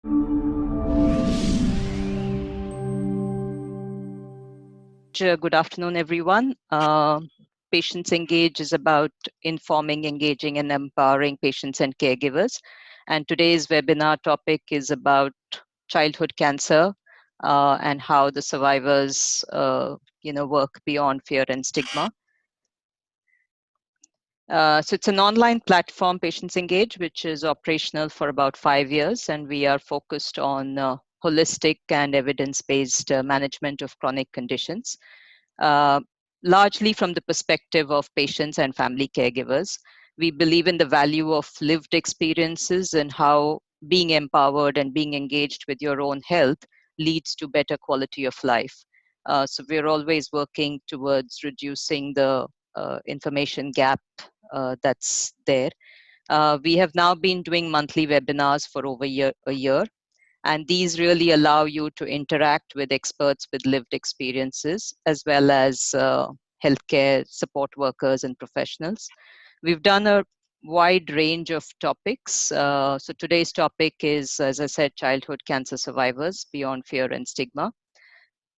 Good afternoon, everyone. Patients Engage is about informing, engaging, and empowering patients and caregivers. And today's webinar topic is about childhood cancer and how the survivors, work beyond fear and stigma. So it's an online platform, Patients Engage, which is operational for about 5 years, and we are focused on holistic and evidence-based management of chronic conditions. Uh, largely from the perspective of patients and family caregivers. We believe in the value of lived experiences and how being empowered and being engaged with your own health leads to better quality of life. So we're always working towards reducing the information gap that's there. We have now been doing monthly webinars for over a year, and these really allow you to interact with experts with lived experiences, as well as healthcare support workers and professionals. We've done a wide range of topics. So today's topic is, as I said, childhood cancer survivors beyond fear and stigma.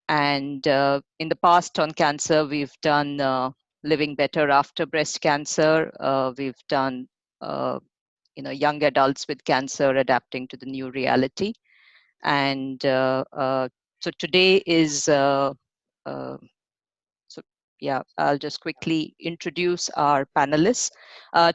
And in the past on cancer, we've done living better after breast cancer. We've done young adults with cancer adapting to the new reality. And so today is, I'll just quickly introduce our panelists.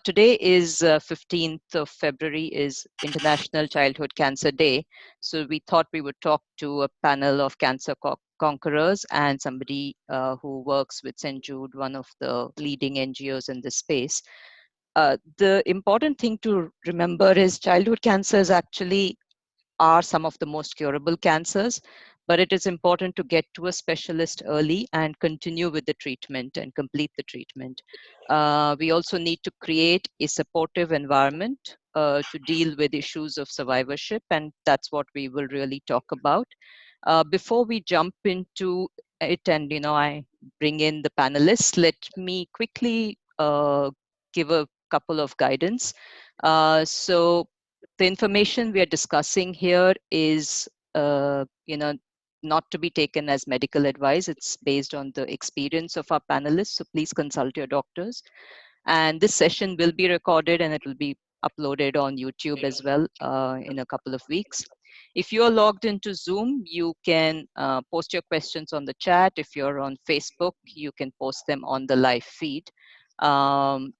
Today is 15th of February is International Childhood Cancer Day. So we thought we would talk to a panel of cancer conquerors and somebody who works with St. Jude, one of the leading NGOs in this space. The important thing to remember is childhood cancers actually are some of the most curable cancers, but it is important to get to a specialist early and continue with the treatment and complete the treatment. We also need to create a supportive environment to deal with issues of survivorship, and that's what we will really talk about. Before we jump into it and I bring in the panelists, let me quickly give a couple of guidance. So the information we are discussing here is, not to be taken as medical advice. It's based on the experience of our panelists. So please consult your doctors. And this session will be recorded and it will be uploaded on YouTube as well in a couple of weeks. If you're logged into Zoom, you can post your questions on the chat. If you're on Facebook, you can post them on the live feed. And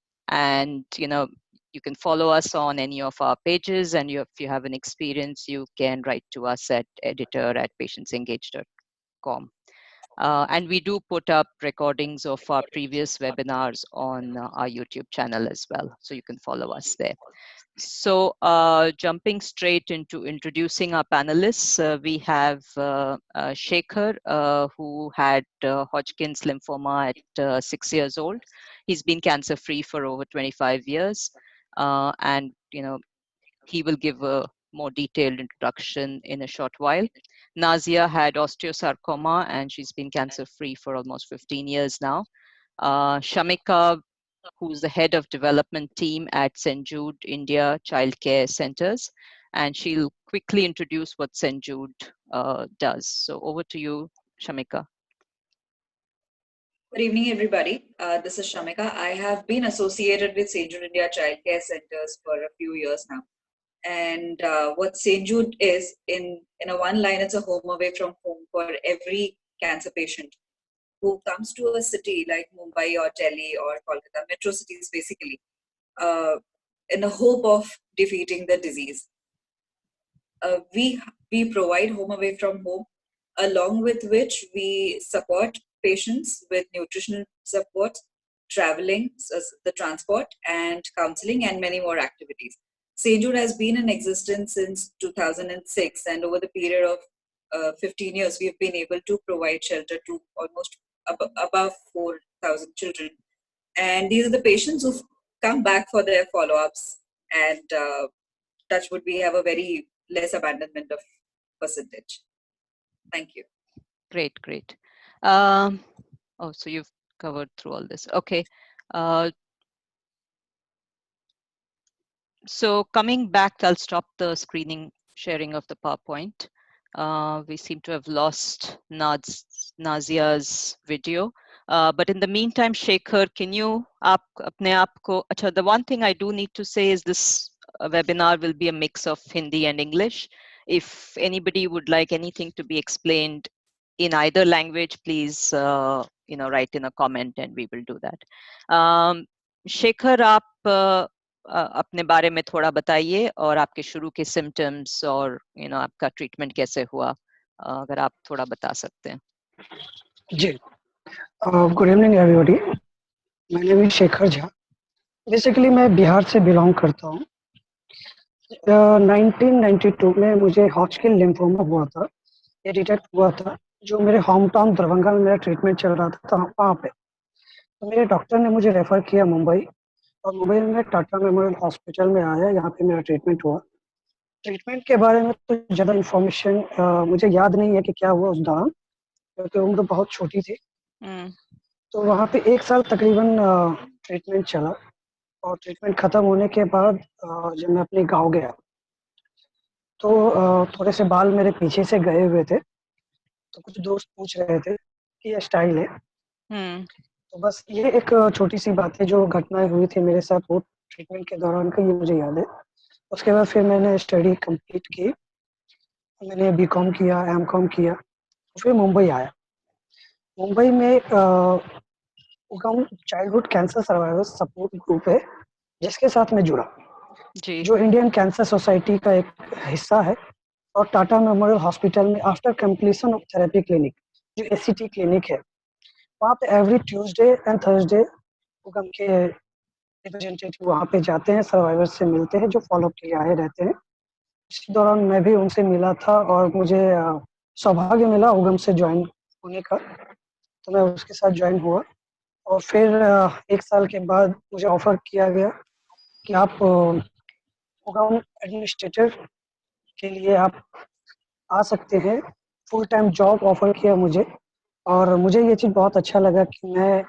you can follow us on any of our pages, and if you have an experience, you can write to us at editor@patientsengage.com. And we do put up recordings of our previous webinars on our YouTube channel as well, so you can follow us there. So jumping straight into introducing our panelists, we have Shekhar, who had Hodgkin's lymphoma at 6 years old. He's been cancer-free for over 25 years. And he will give a more detailed introduction in a short while. Nazia had osteosarcoma, and she's been cancer-free for almost 15 years now. Shamika, who's the head of development team at St. Jude India Childcare Centers, and she'll quickly introduce what St. Jude does. So over to you, Shamika. Good evening, everybody. This is Shamika. I have been associated with St. Jude India Childcare Centers for a few years now. And what St. Jude is, in a one line, it's a home away from home for every cancer patient who comes to a city like Mumbai or Delhi or Kolkata, metro cities basically, in the hope of defeating the disease. We provide home away from home, along with which we support patients with nutritional support, traveling, the transport, and counseling, and many more activities. St. Jude has been in existence since 2006, and over the period of 15 years, we've been able to provide shelter to almost above 4,000 children. And these are the patients who've come back for their follow-ups, and touch wood, we have a very less abandonment of percentage. Thank you. Great. So you've covered through all this. Okay. So coming back, I'll stop the screening sharing of the PowerPoint. We seem to have lost Nazia's video. But in the meantime, Shekhar, can you apne aap ko, acha, the one thing I do need to say is this webinar will be a mix of Hindi and English. If anybody would like anything to be explained in either language, please, write in a comment and we will do that. Shekhar, आप अपने बारे में थोड़ा बताइए और आपके शुरू के सिम्टम्स और आपका ट्रीटमेंट कैसे हुआ, अगर आप थोड़ा बता सकते हैं. जी, good evening everybody. My name is Shekhar Jha. Basically मैं बिहार से बिलोंग करता हूँ. 1992 में मुझे हॉटस्किन लिम्फोमा हुआ था. ये डिटेक्ट हुआ था जो मेरे होम टाउन दरभंगा में मेरा ट्रीटमेंट चल रहा था वहाँ पे. तो मेरे डॉक्टर ने मुझे रेफ़र किया मुंबई, और मुंबई में टाटा मेमोरियल हॉस्पिटल में आया. यहाँ पे मेरा ट्रीटमेंट हुआ. ट्रीटमेंट के बारे में तो ज़्यादा इन्फॉर्मेशन मुझे याद नहीं है कि क्या हुआ उस दौरान, क्योंकि उम्र बहुत छोटी थी. तो वहाँ पे 1 साल तकरीबन ट्रीटमेंट चला, और ट्रीटमेंट ख़त्म होने के बाद जब मैं अपने गाँव गया, तो थोड़े से बाल मेरे पीछे से गए हुए थे. तो कुछ दोस्त पूछ रहे थे कि ये स्टाइल है. तो बस ये एक छोटी-सी बात है जो घटनाएँ हुई थी मेरे साथ वो ट्रीटमेंट के दौरान का, ये मुझे याद है. उसके बाद फिर मैंने स्टडी कंप्लीट की. मैंने बीकॉम किया, एमकॉम किया, फिर मुंबई आया. मुंबई में Ugam childhood cancer survivors support group है जिसके साथ मैं जुड़ा, जो इंडियन कैंसर सोसाइटी का एक हिस्सा है. और टाटा मेमोरियल हॉस्पिटल में after completion of therapy clinic, जो एसीटी क्लिनिक है, वहाँ पे एवरी ट्यूसडे एंड थर्सडे उगम के रिप्रेजेंटेटिव वहाँ पे जाते हैं, सर्वाइवर्स से मिलते हैं जो फॉलोअप के लिए आए रहते हैं. इसी दौरान मैं भी उनसे मिला था और मुझे सौभाग्य मिला उगम से ज्वाइन होने का. तो मैं उसके साथ ज्वाइन हुआ, और फिर 1 साल के बाद मुझे ऑफ़र किया गया कि आप उगम एडमिनिस्ट्रेटर के लिए आप आ सकते हैं. फुल टाइम जॉब ऑफ़र किया मुझे, और मुझे ये चीज़ बहुत अच्छा लगा कि मैं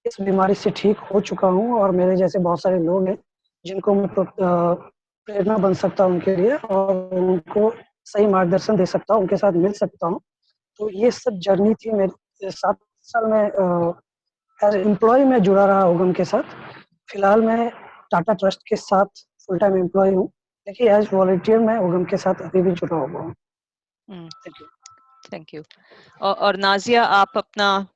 इस बीमारी से ठीक हो चुका हूँ, और मेरे जैसे बहुत सारे लोग हैं जिनको मैं प्रेरणा बन सकता हूँ उनके लिए, और उनको सही मार्गदर्शन दे सकता हूँ, उनके साथ मिल सकता हूँ. तो ये सब जर्नी थी मेरी. 7 साल में एज़ एम्प्लॉयी मैं जुड़ा रहा उगम के साथ. फिलहाल मैं टाटा ट्रस्ट के साथ फुल टाइम एम्प्लॉयी हूँ, लेकिन एज़ वॉलंटियर मैं उगम के साथ अभी भी जुड़ा हुआ हूँ. Thank you. और नाजिया, आप अपना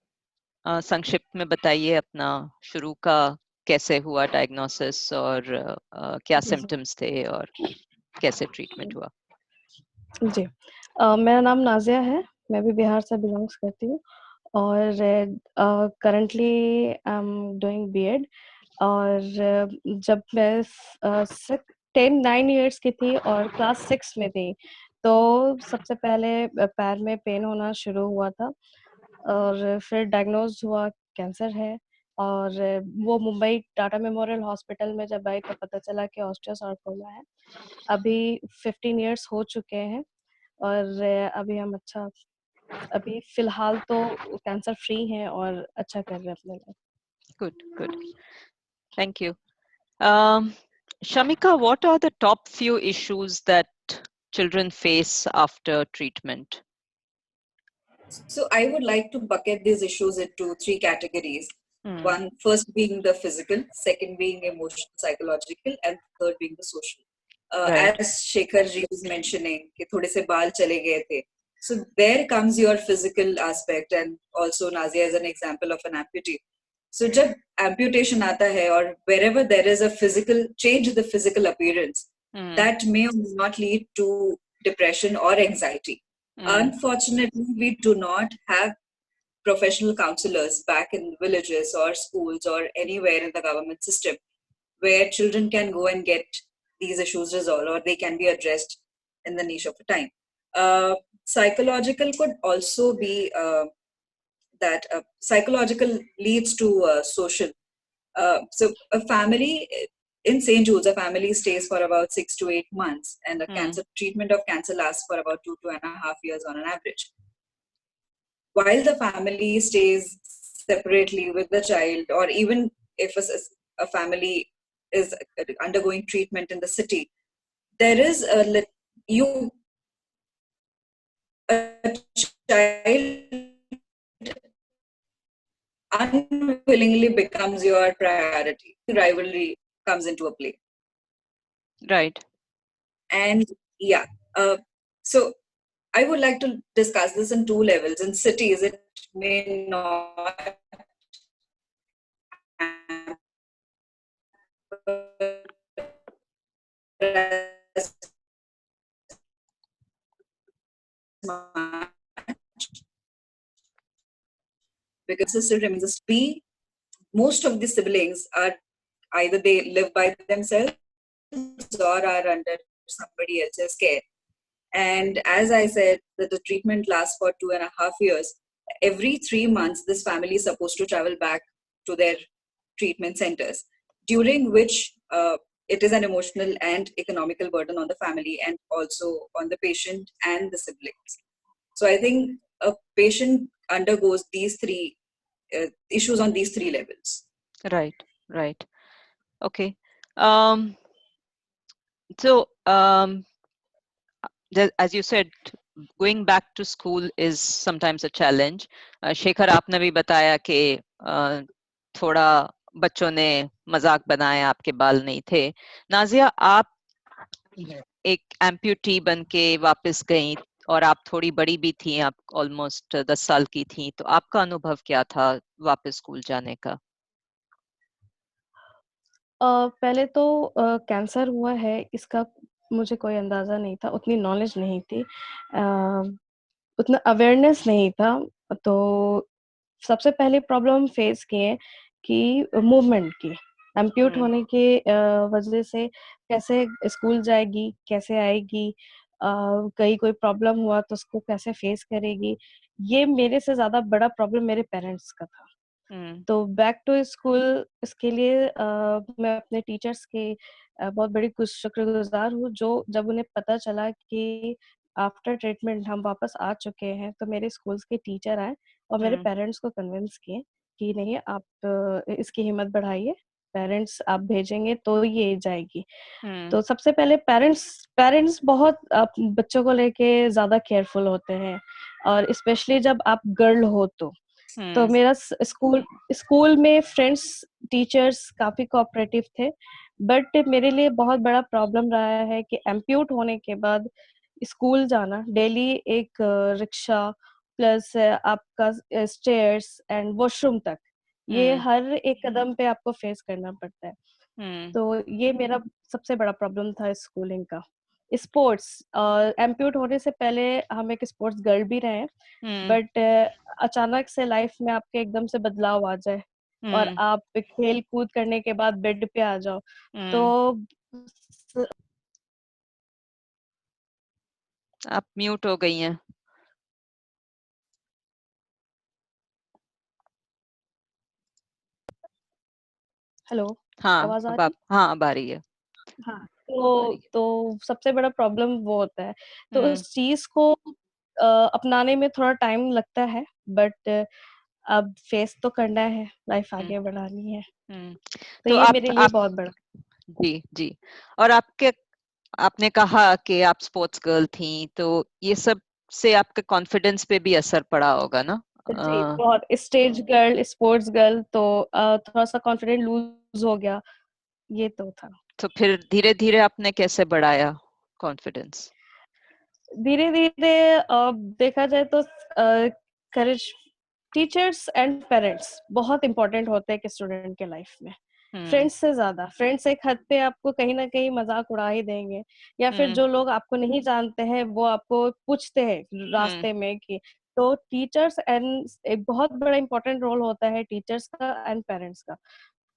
संक्षिप्त में बताइए अपना शुरू का कैसे हुआ डायग्नोसिस, और क्या सिम्टम्स थे और कैसे ट्रीटमेंट हुआ. जी, मेरा नाम नाजिया है. मैं भी बिहार से बिलोंग्स करती हूँ, और currently I am doing BEd. और जब मैं 9 इयर्स की थी और क्लास 6 में थी, तो सबसे पहले पैर में पेन होना शुरू हुआ था, और फिर डायग्नोज हुआ कैंसर है. और वो मुंबई टाटा मेमोरियल हॉस्पिटल में जब आई तो पता चला कि ऑस्टियोसार्कोमा है. अभी 15 इयर्स हो चुके हैं, और अभी फिलहाल तो कैंसर फ्री हैं और अच्छा कर रहे हैं अपने life. Good. Thank you. Shamika, what are the top few issues that children face after treatment? So I would like to bucket these issues into 3 categories. One, first being the physical, second being emotional, psychological, and third being the social. Right. As Shekhar ji was mentioning, कि थोड़े से बाल चले गए थे. So there comes your physical aspect, and also Nazia is an example of an amputee. So जब amputation आता है, or wherever there is a physical change in the physical appearance, that may or may not lead to depression or anxiety. Unfortunately, we do not have professional counselors back in villages or schools or anywhere in the government system where children can go and get these issues resolved, or they can be addressed in the niche of a time. Psychological could also be that psychological leads to social. So a family in St. Jude's, a family stays for about 6 to 8 months, and a cancer treatment of cancer lasts for about 2.5 years on an average. While the family stays separately with the child, or even if a family is undergoing treatment in the city, there is you child unwillingly becomes your priority. Rivalry comes into a play. Right. And yeah, so I would like to discuss this in two levels. In cities, it may not as much because the still remains a B. Most of the siblings are either they live by themselves or are under somebody else's care. And as I said, that the treatment lasts for 2.5 years. Every 3 months, this family is supposed to travel back to their treatment centers, during which it is an emotional and economical burden on the family and also on the patient and the siblings. So I think a patient undergoes these three issues on these three levels. Right. Right. Okay. Um, so, as you said, going back to school is sometimes a challenge. Shekhar आपने भी बताया कि थोड़ा बच्चों ने मजाक बनाया, आपके बाल नहीं थे. नाजिया, आप एक एम्प्यूटी बन के वापस गई और आप थोड़ी बड़ी भी थी, आप ऑलमोस्ट 10 साल की थी, तो आपका अनुभव क्या था वापस स्कूल जाने का? पहले तो कैंसर हुआ है इसका मुझे कोई अंदाज़ा नहीं था, उतनी नॉलेज नहीं थी, उतना अवेयरनेस नहीं था, तो सबसे पहले प्रॉब्लम फेस किए कि मूवमेंट की, एम्प्यूट होने की वजह से कैसे स्कूल जाएगी, कैसे आएगी, कहीं कोई प्रॉब्लम हुआ तो उसको कैसे फेस करेगी, ये मेरे से ज़्यादा बड़ा प्रॉब्लम मेरे पेरेंट्स का था। तो बैक टू स्कूल इसके लिए मैं अपने टीचर्स के बहुत बड़ी शुक्रगुजार हूँ, जो जब उन्हें पता चला कि आफ्टर ट्रीटमेंट हम वापस आ चुके हैं, तो मेरे स्कूल्स के टीचर आए और मेरे पेरेंट्स को कन्विंस किए कि नहीं आप इसकी हिम्मत बढ़ाइए, पेरेंट्स आप भेजेंगे तो ये जाएगी। तो सबसे पहले पेरेंट्स पेरेंट्स बहुत बच्चों को लेके ज़्यादा केयरफुल होते हैं और स्पेशली जब आप गर्ल हो तो मेरा स्कूल स्कूल में फ्रेंड्स टीचर्स काफ़ी कोऑपरेटिव थे, बट मेरे लिए बहुत बड़ा प्रॉब्लम रहा है कि एम्प्यूट होने के बाद स्कूल जाना डेली एक रिक्शा प्लस आपका स्टेयर्स एंड वॉशरूम तक, ये हर एक कदम पे आपको फेस करना पड़ता है। तो ये मेरा सबसे बड़ा प्रॉब्लम था स्कूलिंग का। स्पोर्ट्स एम्प्यूट होने से पहले हम एक स्पोर्ट्स गर्ल भी रहे, बट अचानक से लाइफ में आपके एकदम से बदलाव आ जाए और आप खेल कूद करने के बाद बेड पे आ जाओ, तो आप म्यूट हो गई हैं। हेलो, हाँ, आवाज आ अब रही? आप, हाँ, अब आ रही है। हाँ, अब आ रही है। तो सबसे बड़ा प्रॉब्लम वो होता है। तो हम्म, उस चीज़ को अपनाने में थोड़ा टाइम लगता है, बट अब फेस तो करना है, लाइफ हम्म, आगे बढ़ानी है। हम्म। तो तो ये आप मेरे लिए आप बहुत बड़ा जी, जी। और आपने कहा कि आप स्पोर्ट्स गर्ल थी, तो ये सब से आपके कॉन्फिडेंस पे भी असर पड़ा होगा ना? जी, बहुत स्टेज गर्ल, स्पोर्ट्स गर्ल तो थोड़ा-सा कॉन्फिडेंट लूज़ हो गया, ये तो था। तो फिर धीरे-धीरे आपने कैसे बढ़ाया कॉन्फिडेंस? धीरे-धीरे देखा जाए तो करेज टीचर्स एंड पेरेंट्स बहुत इम्पोर्टेंट होते हैं एक स्टूडेंट के लाइफ में। फ्रेंड्स से ज़्यादा, फ्रेंड्स एक हद पे आपको कहीं न कहीं मज़ाक उड़ा ही देंगे या फिर जो लोग आपको नहीं जानते हैं, वो आपको पूछते हैं रास्ते में कि तो टीचर्स एंड एक बहुत बड़ा इम्पोर्टेंट रोल होता है टीचर्स का एंड पेरेंट्स का।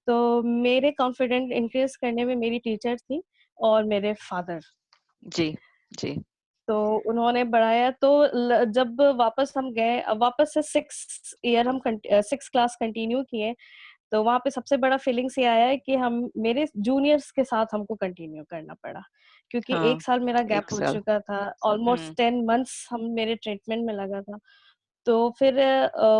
तो मेरे कॉन्फिडेंट इंक्रीज़ करने में मेरी टीचर थी और मेरे फादर। जी, जी। तो उन्होंने बढ़ाया तो जब वापस हम गए वापस से 6 क्लास कंटिन्यू किए, तो वहाँ पे सबसे बड़ा फीलिंग्स ये आया है कि हम मेरे जूनियर्स के साथ हमको कंटिन्यू करना पड़ा, क्योंकि हाँ, 1 साल मेरा गैप 1 हो साल। चुका था, ऑलमोस्ट 10 मंथ्स हम मेरे ट्रीटमेंट में लगा था। तो फिर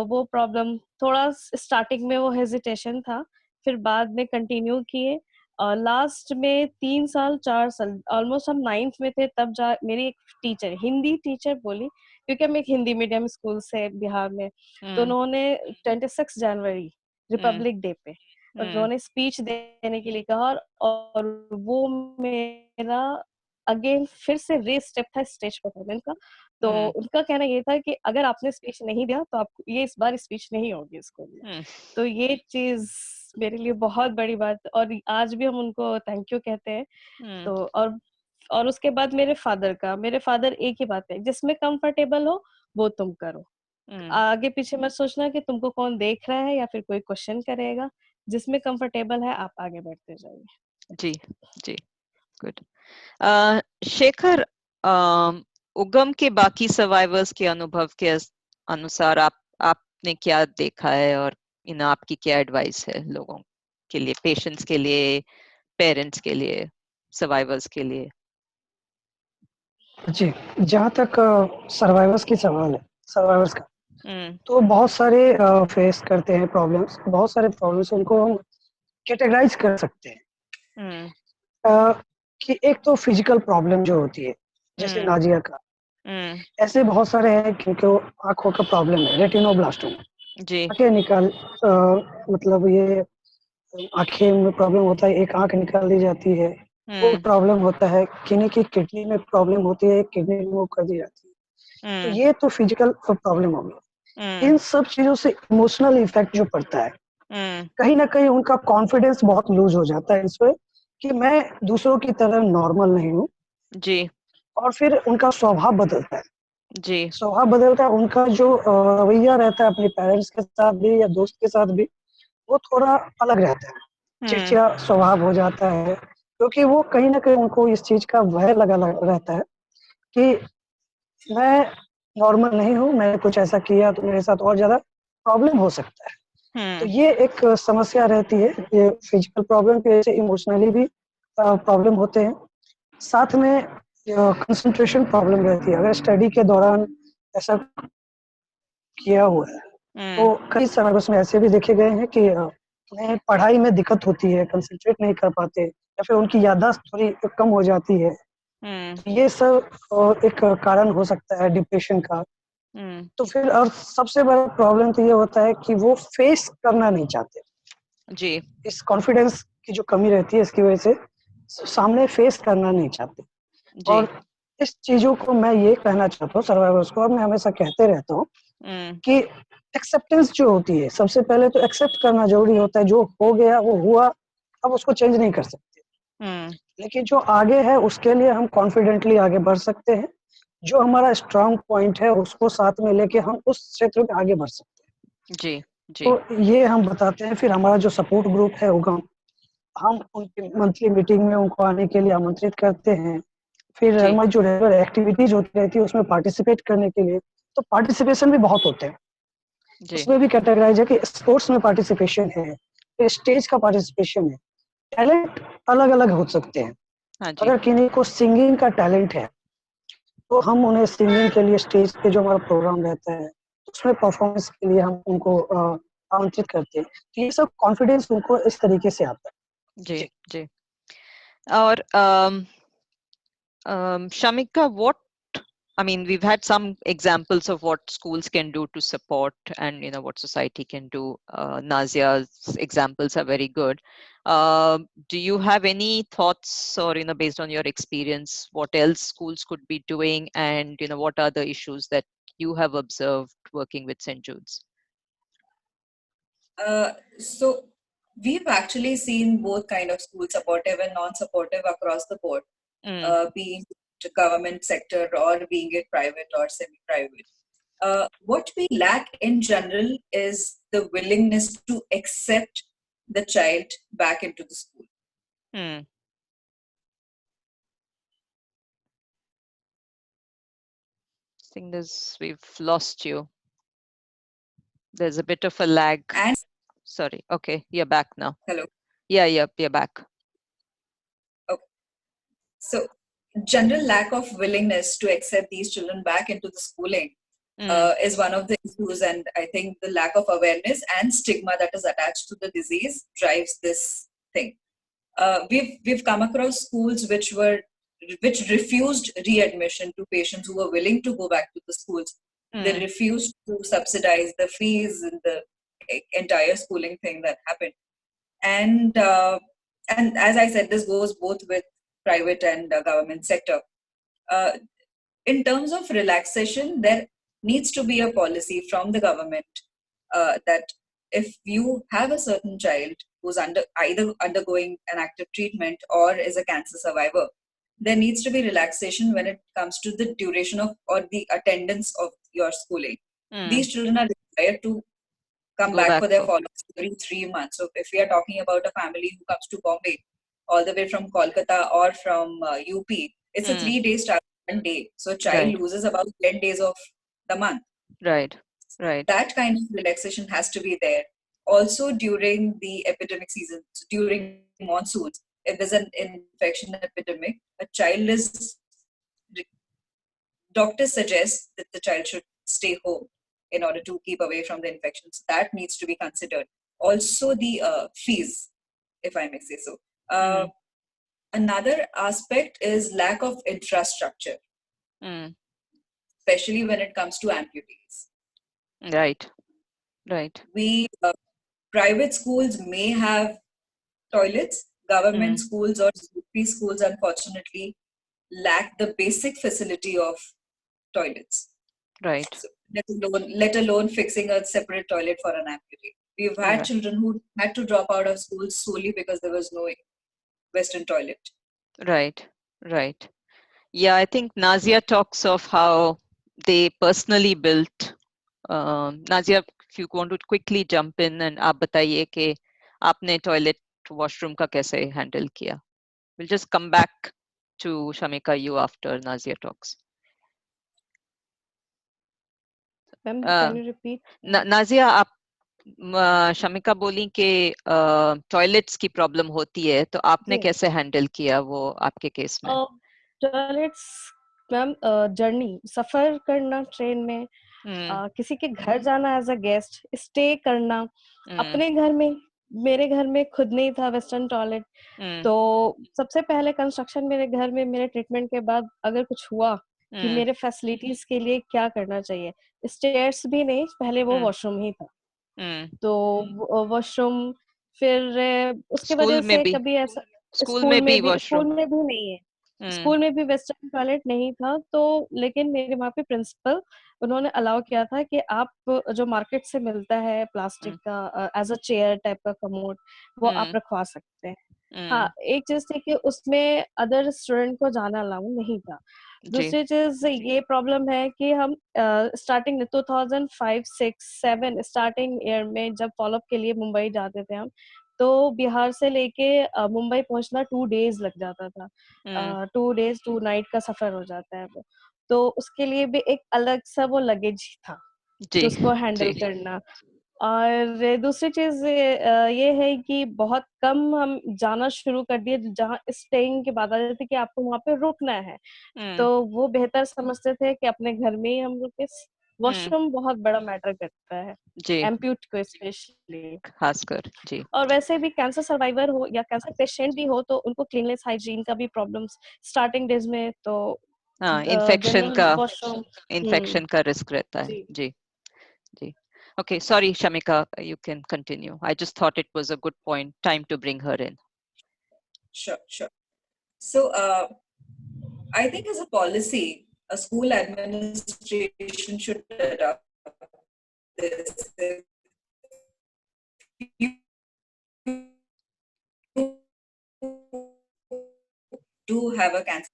वो प्रॉब्लम थोड़ा स्टार्टिंग में वो हेजिटेशन था, फिर बाद में कंटिन्यू किए लास्ट में 3 साल 4 साल ऑलमोस्ट हम 9th में थे तब मेरी एक टीचर, हिंदी टीचर बोली, क्योंकि हम एक हिंदी मीडियम स्कूल से बिहार में, तो उन्होंने 26 जनवरी रिपब्लिक डे पे उन्होंने स्पीच देने के लिए कहा, और वो मेरा अगेन फिर से रेस स्टेप था स्टेज परफॉर्मेंस का। तो उनका कहना ये था कि अगर आपने स्पीच नहीं दिया तो आपको ये इस बार स्पीच नहीं होगी स्कूल में। तो ये चीज मेरे लिए बहुत बड़ी बात, और आज भी हम उनको थैंक यू कहते हैं। तो और उसके बाद मेरे फादर एक ही बात है, जिसमें कंफर्टेबल हो वो तुम करो, आगे पीछे मत सोचना कि तुमको कौन देख रहा है या फिर कोई क्वेश्चन करेगा, जिसमें कंफर्टेबल है आप आगे बढ़ते जाइए। जी जी, गुड। शेखर, उगम के बाकी सर्वाइवर्स के अनुभव के अनुसार आपने क्या देखा है, और आपकी क्या एडवाइस है लोगों के लिए, पेशेंट्स के लिए, पेरेंट्स के लिए, सर्वाइवर्स के लिए? जी, जहाँ तक सर्वाइवर्स की सवाल है, सर्वाइवर्स का, तो बहुत सारे फेस करते हैं प्रॉब्लम्स, बहुत सारे प्रॉब्लम्स उनको हम कैटेगराइज कर सकते हैं। कि एक तो फिजिकल प्रॉब्लम जो होती है, जैसे नाजिया का, ऐसे बहुत सारे हैं जिनको आंखों का प्रॉब्लम है, रेटिनोब्लास्टोमा जी, आंखें मतलब ये आंखें में प्रॉब्लम होता है, एक आंख निकाल दी जाती है, वो प्रॉब्लम होता है। किन्हीं की किडनी में प्रॉब्लम होती है, किडनी रिमूव कर दी जाती है। तो ये तो फिजिकल प्रॉब्लम हो गया। इन सब चीजों से इमोशनल इफेक्ट जो पड़ता है, कहीं ना कहीं उनका कॉन्फिडेंस बहुत लूज हो जाता है इसमें कि मैं दूसरों की तरह नॉर्मल नहीं हूँ। जी, और फिर उनका स्वभाव बदलता है। जी, स्वभाव बदलता है, उनका जो रवैया रहता है अपने पेरेंट्स के साथ भी या दोस्त के साथ भी, वो थोड़ा अलग रहता है। चिड़चिड़ा स्वभाव हो जाता है, क्योंकि वो कहीं ना कहीं उनको इस चीज का भय लगा रहता है कि मैं नॉर्मल नहीं हूँ, मैंने कुछ ऐसा किया तो मेरे साथ और ज्यादा प्रॉब्लम हो सकता है। तो ये एक समस्या रहती है। ये फिजिकल प्रॉब्लम की वजह से इमोशनली भी प्रॉब्लम होते हैं। साथ में कंसंट्रेशन प्रॉब्लम रहती है। अगर स्टडी के दौरान ऐसा किया हुआ है, तो कई सारे उसमें ऐसे भी देखे गए हैं कि उन्हें पढ़ाई में दिक्कत होती है, कंसंट्रेट नहीं कर पाते, या फिर उनकी याददाश्त थोड़ी कम हो जाती है। ये सब एक कारण हो सकता है डिप्रेशन का। तो फिर और सबसे बड़ा प्रॉब्लम तो ये होता है कि वो फेस करना नहीं चाहते। जी, इस कॉन्फिडेंस की जो कमी रहती है, इसकी वजह से सामने फेस करना नहीं चाहते। जी, और इस चीजों को मैं ये कहना चाहता हूँ सर्वाइवर्स को, और मैं हमेशा कहते रहता हूँ कि एक्सेप्टेंस जो होती है, सबसे पहले तो एक्सेप्ट करना जरूरी होता है। जो हो गया वो हुआ, अब उसको चेंज नहीं कर सकते। लेकिन जो आगे है उसके लिए हम कॉन्फिडेंटली आगे बढ़ सकते हैं। जो हमारा स्ट्रांग पॉइंट है उसको साथ में लेके हम उस क्षेत्र में आगे बढ़ सकते हैं। जी, जी, तो ये हम बताते हैं। फिर हमारा जो सपोर्ट ग्रुप है उगम, हम उनकी मंथली मीटिंग में उनको आने के लिए आमंत्रित करते हैं। फिर जी, हमारी जो रेगुलर एक्टिविटीज होती रहती है उसमें पार्टिसिपेट करने के लिए, तो पार्टिसिपेशन भी बहुत होते हैं। जी, उसमें भी कैटेगराइज है कि स्पोर्ट्स में पार्टिसिपेशन है, फिर स्टेज का पार्टिसिपेशन है। टैलेंट अलग अलग हो सकते हैं। हाँ जी, अगर किन्हीं को सिंगिंग का टैलेंट है, तो हम उन्हें सिंगिंग के लिए स्टेज पे जो हमारा प्रोग्राम रहता है उसमें परफॉर्मेंस के लिए हम उनको आमंत्रित करते हैं। तो ये सब कॉन्फिडेंस उनको इस तरीके से आता है। जी, जी। जी। और Shamika, I mean, we've had some examples of what schools can do to support, and what society can do. Nazia's examples are very good. Do you have any thoughts, or based on your experience, what else schools could be doing, and what are the issues that you have observed working with St. Jude's? So we've actually seen both kind of schools, supportive and non-supportive across the board, being it government sector or being it private or semi-private. What we lack in general is the willingness to accept the child back into the school. I think we've lost you. There's a bit of a lag. And Sorry. Okay, you're back now. hello. Yeah, you're back. Okay. So general lack of willingness to accept these children back into the schooling is one of the issues, and I think the lack of awareness and stigma that is attached to the disease drives this thing. we've come across schools which refused readmission to patients who were willing to go back to the schools. They refused to subsidize the fees and the entire schooling thing that happened. And as I said, this goes both with private and government sector. In terms of relaxation, there needs to be a policy from the government that if you have a certain child who's either undergoing an active treatment or is a cancer survivor, there needs to be relaxation when it comes to the duration of or the attendance of your schooling. These children are required to come back for their follow-ups every 3 months. So if we are talking about a family who comes to Bombay all the way from Kolkata or from UP, it's a 3-day travel, 1 day. So child loses about 10 days of the month. Right. That kind of relaxation has to be there. Also during the epidemic season, during monsoons, if there's an infection epidemic, a child doctors suggest that the child should stay home in order to keep away from the infections. That needs to be considered. Also the fees, if I may say so. Another aspect is lack of infrastructure, especially when it comes to amputees. Right. We private schools may have toilets. Government schools or UP schools, unfortunately, lack the basic facility of toilets. Right. So, let alone fixing a separate toilet for an amputee. We've had children who had to drop out of school solely because there was no Western toilet. Right. Yeah, I think Nazia talks of how they personally built. Nazia, if you want to quickly jump in and आप बताइए कि आपने toilet washroom का कैसे handle किया. We'll just come back to Shamika, you after Nazia talks. Ma'am, can you repeat? Nazia, आप शमिका बोली कि टॉयलेट्स की प्रॉब्लम होती है, तो आपने कैसे हैंडल किया वो आपके केस में? टॉयलेट्स मैम, जर्नी, सफर करना ट्रेन में, किसी के घर जाना एज अ गेस्ट, स्टे करना, अपने घर में, मेरे घर में खुद नहीं था वेस्टर्न टॉयलेट, तो सबसे पहले कंस्ट्रक्शन मेरे घर में मेरे ट्रीटमेंट के बाद अगर कुछ हुआ कि मेरे फैसिलिटीज के लिए क्या करना चाहिए, स्टेयर्स भी नहीं, पहले वो वॉशरूम ही था, तो वॉशरूम, फिर उसके वजह से कभी ऐसा स्कूल में भी नहीं है, स्कूल में भी वेस्टर्न टॉयलेट नहीं था, तो लेकिन मेरे वहाँ पे प्रिंसिपल उन्होंने अलाउ किया था कि आप जो मार्केट से मिलता है प्लास्टिक का एज अ चेयर टाइप का कमोड, वो आप रखवा सकते हैं. हाँ, एक चीज थी कि उसमें अदर स्टूडेंट को जाना अलाउ नहीं था. दूसरी चीज ये प्रॉब्लम है कि हम स्टार्टिंग 2005, 6, 7 स्टार्टिंग ईयर में जब फॉलोअप के लिए मुंबई जाते थे हम, तो बिहार से लेके मुंबई पहुंचना 2 डेज लग जाता था. 2 डेज 2 नाइट का सफर हो जाता है वो, तो उसके लिए भी एक अलग सा वो लगेज था जिसको हैंडल करना. और दूसरी चीज ये है कि बहुत कम हम जाना शुरू कर दिए जहाँ स्टेइंग की बात आ जाती कि आपको वहाँ पे रुकना है, तो वो बेहतर समझते थे कि अपने घर में ही हम लोग. वॉशरूम बहुत बड़ा मैटर करता है एम्प्यूट को स्पेशली खासकर. जी. और वैसे भी कैंसर सर्वाइवर हो या कैंसर पेशेंट भी हो तो उनको क्लीननेस हाइजीन का भी प्रॉब्लम्स स्टार्टिंग डेज में, तो इन्फेक्शन का रिस्क रहता है. जी. Okay, sorry, Shamika, you can continue. I just thought it was a good point, time to bring her in. Sure. So, I think as a policy, a school administration should adopt this. Do have a cancer.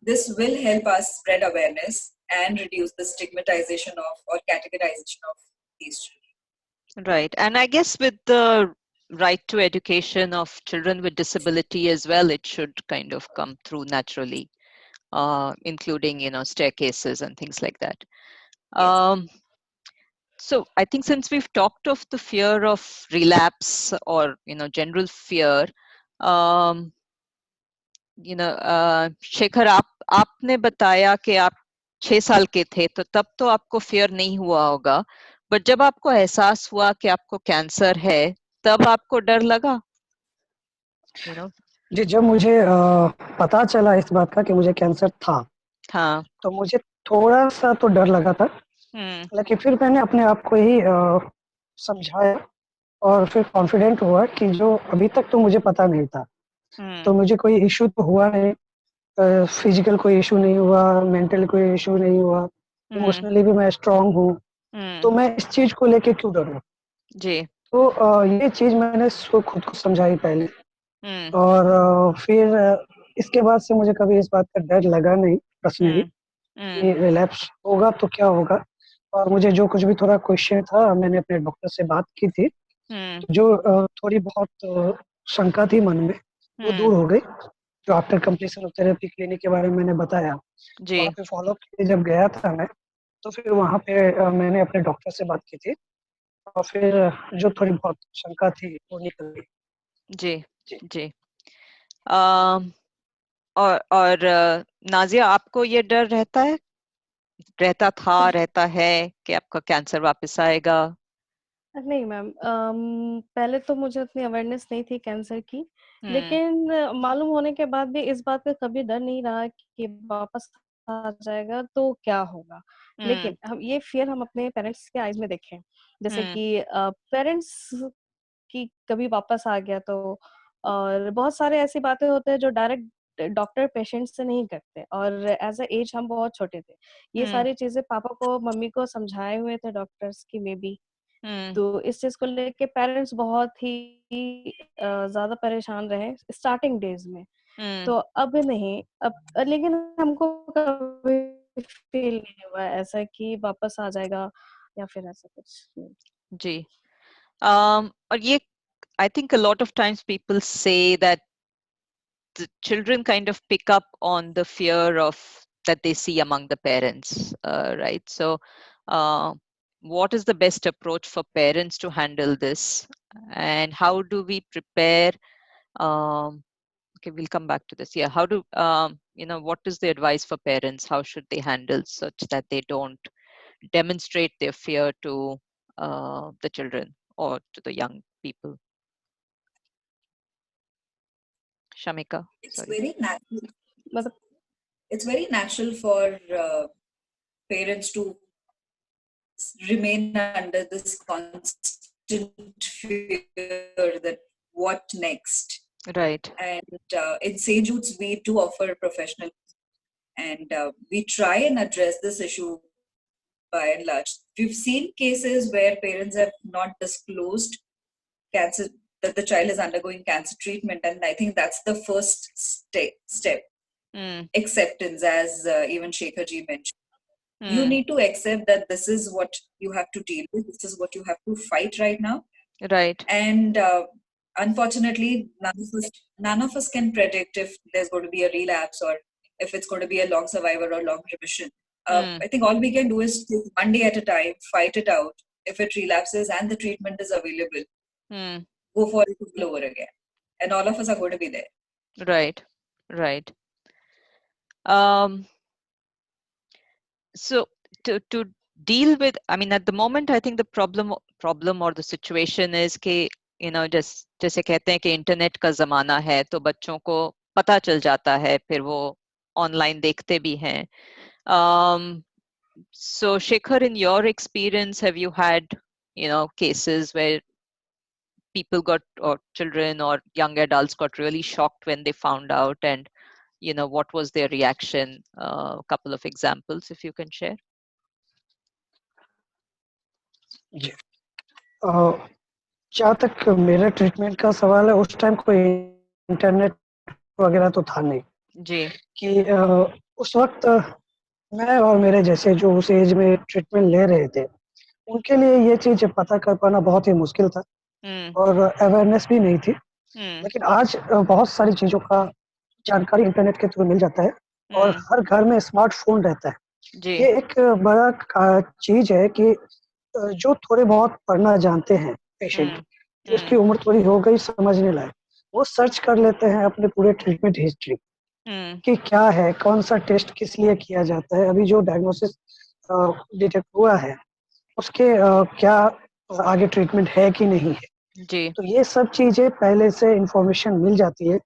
This will help us spread awareness and reduce the stigmatization of or categorization of these children. Right, and I guess with the right to education of children with disability as well, it should kind of come through naturally, including staircases and things like that. Yes. So I think since we've talked of the fear of relapse or general fear, Shekhar, आपने बताया कि आप 6 साल के थे, तो तब तो आपको फियर नहीं हुआ होगा, बट जब आपको एहसास हुआ कि आपको कैंसर है, तब आपको डर लगा? you know? जी, जब मुझे पता चला इस बात का कि मुझे कैंसर था, हाँ। तो मुझे थोड़ा-सा तो डर लगा था, हुँ, लेकिन फिर मैंने अपने आप को ही समझाया और फिर कॉन्फिडेंट हुआ कि जो अभी तक तो मुझे पता नहीं था, तो हुँ, मुझे कोई इश्यू तो हुआ नहीं, फिज़िकल कोई इश्यू नहीं हुआ, मेंटल कोई इश्यू नहीं हुआ, हुँ, इमोशनली भी मैं स्ट्रॉन्ग हूँ, तो हुँ, मैं इस चीज़ को लेके क्यों डरूँ? जी, तो ये चीज़ मैंने खुद को समझाई पहले हुँ, और फिर इसके बाद से मुझे कभी इस बात का डर लगा नहीं पर्सनली हुँ, हुँ, कि रिलैप्स होगा तो क्या होगा? और मुझे जो कुछ भी थोड़ा क्वेश्चन था, मैंने अपने डॉक्टर से बात की थी, हुँ, जो थोड़ी बहुत शंका थी मन में, वो हुँ, दूर हो गई। जो after completion of therapy clinic के बारे में मैंने बताया, जी, वहाँ पे फ़ॉलो-अप के लिए जब गया था मैं, तो फिर वहाँ पे मैंने अपने डॉक्टर से बात की थी और फिर जो थोड़ी बहुत शंका थी, वो निकल गई। जी, जी। जी। अम, और नाज़िया, आपको ये डर रहता था, रहता है कि आपका कैंसर वापस आएगा? नहीं मैम, पहले तो मुझे उतनी अवेयरनेस नहीं थी कैंसर की, हुँ, लेकिन मालूम होने के बाद भी इस बात का कभी डर नहीं रहा कि वापस आ जाएगा तो क्या होगा। हुँ, लेकिन ये फ़ियर हम अपने पेरेंट्स के आइज़ में देखें, जैसे हुँ, कि पेरेंट्स की कभी वापस आ गया तो, और बहुत सारे ऐसी बातें होते हैं जो डायरेक्ट डॉक्टर पेशेंट से नहीं करते, और एज़ अ एज हम बहुत छोटे थे। ये हुँ, सारी चीज़ें पापा को, मम्मी को समझाए हुए थे डॉक्टर्स की मेबी। हुँ, तो इस चीज़ को लेके पेरेंट्स बहुत ही ज़्यादा परेशान रहे स्टार्टिंग डेज़ में। हुँ, तो अब नहीं, अब लेकिन हमको कभी फ़ील नहीं हुआ ऐसा कि वापस आ जाएगा या फिर ऐसा कुछ। नहीं। जी। और ये, I think a lot of times people say that the children kind of pick up on the fear of that they see among the parents, right? So, uh, what is the best approach for parents to handle this, and how do we prepare? Um, okay, we'll come back to this. Yeah, how do what is the advice for parents? How should they handle such that they don't demonstrate their fear to the children or to the young people? Shamika, It's sorry. very natural. मतलब It's very natural for parents to remain under this constant fear that what next. Right. And in St. Jude's, we do offer professional, and we try and address this issue by and large. We've seen cases where parents have not disclosed cancer, that the child is undergoing cancer treatment, and I think that's the first step. Mm, Acceptance, as even Shekhar ji mentioned. You mm, need to accept that this is what you have to deal with, this is what you have to fight right now. right. And unfortunately, none of us can predict if there's going to be a relapse or if it's going to be a long survivor or long remission. Mm, I think all we can do is take one day at a time, fight it out. If it relapses and the treatment is available, mm, go for it all over again. And all of us are going to be there. right. Right. Um, so to deal with, I mean, at the moment, I think the problem or the situation is कि जैसे कहते हैं कि internet का जमाना है, तो बच्चों को पता चल जाता है, फिर वो ऑनलाइन देखते भी हैं. Um, so Shekhar, in your experience, have you had, cases where people got, or children or young adults got really shocked when they found out, and what was their reaction? A couple of examples if you can share. जी। अ, जहाँ तक मेरे treatment का सवाल है, उस time कोई internet वगैरह तो था नहीं जी. कि उस वक़्त मैं और मेरे जैसे जो उस एज में ट्रीटमेंट ले रहे थे, उनके लिए ये चीज़ पता कर पाना बहुत ही मुश्किल था हम्म. और अवेयरनेस भी नहीं थी। हम्म. लेकिन आज बहुत सारी चीज़ों का जानकारी इंटरनेट के थ्रू मिल जाता है और हम्म. हर घर में स्मार्टफ़ोन रहता है। जी. ये एक बड़ा चीज़ है कि जो थोड़े बहुत पढ़ना जानते हैं पेशेंट, हम्म. कि उसकी हम्म. उम्र थोड़ी हो गई समझने लायक, वो सर्च कर लेते हैं अपने पूरे ट्रीटमेंट हिस्ट्री हम्म. कि क्या है, कौन-सा टेस्ट किस लिए किया जाता है, अभी जो डायग्नोसिस डिटेक्ट हुआ है, उसके क्या आगे ट्रीटमेंट है कि नहीं है। जी। तो ये सब चीजें पहले से इंफॉर्मेशन मिल जाती है,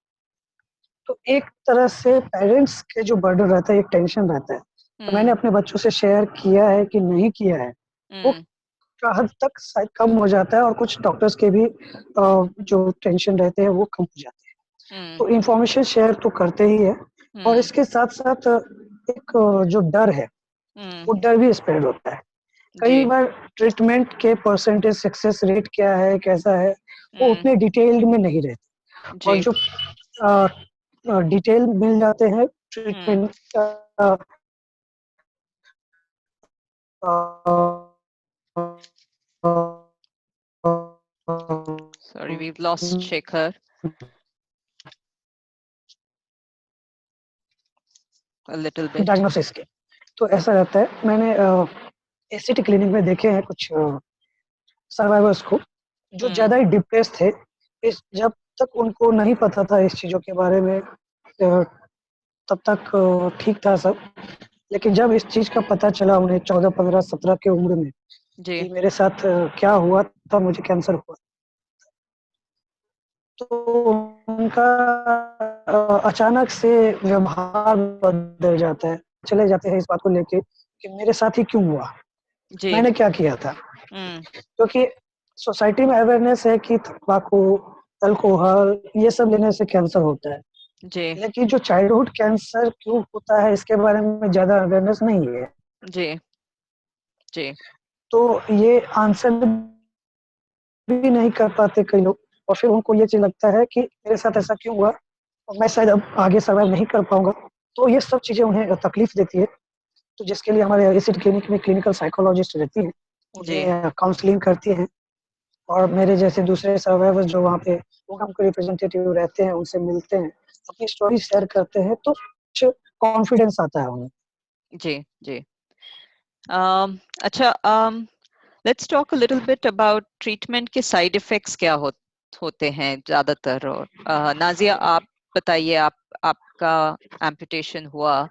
तो एक तरह से पेरेंट्स के जो बर्डन रहता है, एक टेंशन रहता है, तो मैंने अपने बच्चों से शेयर किया है कि नहीं किया है, वो का हद तक शायद कम हो जाता है और कुछ डॉक्टर्स के भी जो टेंशन रहते हैं वो कम हो जाते हैं। तो इन्फॉर्मेशन शेयर तो करते ही है, और इसके साथ-साथ एक जो डर है, वो डर भी स्प्रेड होता है। कई जी। बार ट्रीटमेंट के परसेंटेज सक्सेस रेट क्या है, कैसा है, वो उतने डिटेल्ड में नहीं रहते, और जी। जो अ डिटेल मिल जाते हैं treatment a Sorry, we've lost Shekhar a little bit. Diagnosis के। तो ऐसा रहता है, मैंने एसीटी क्लिनिक में देखे हैं कुछ सर्वाइवर्स को, जो ज़्यादा ही डिप्रेस्ड थे, इस जब तक उनको नहीं पता था इस चीज़ों के बारे में, तब तक ठीक था सब। लेकिन जब इस चीज़ का पता चला उन्हें 14, 15, 17 की उम्र में जी। कि मेरे साथ क्या हुआ था, मुझे कैंसर हुआ, तो उनका अचानक से व्यवहार बदल जाता है। चले जाते हैं इस बात को लेके कि मेरे साथ ही क्यों हुआ? जी। मैंने क्या किया था? क्योंकि सोसाइटी में अवेयरनेस है कि तम्बाकू, अल्कोहल ये सब लेने से कैंसर होता है। जी। लेकिन जो चाइल्डहुड कैंसर क्यों होता है इसके बारे में ज़्यादा अवेयरनेस नहीं है। जी। जी। तो ये आंसर भी नहीं कर पाते कई लोग, और फिर उनको ये चीज़ लगता है कि मेरे साथ ऐसा क्यों हुआ? और मैं शायद अब आगे सर्वाइव नहीं कर पाऊँगा। तो ये सब चीज़ें उन्हें तकलीफ़ देती है। तो जिसके लिए हमारे एसिड क्लिनिक में क्लिनिकल साइकोलॉजिस्ट रहती हैं, जी। उन्हें काउंसलिंग करती हैं, और मेरे जैसे दूसरे सर्वाइवर्स जो वहाँ पे प्रोग्राम के रिप्रेजेंटेटिव रहते हैं, उनसे मिलते हैं, अपनी स्टोरी शेयर करते हैं, तो कुछ कॉन्फिडेंस आता है उन्हें। जी। जी। अच्छा, let's talk a little bit about treatment के साइड इफेक्ट्स क्या होते हैं ज्यादातर। और नाजिया, आप बताइए, आपका एम्पुटेशन हुआ,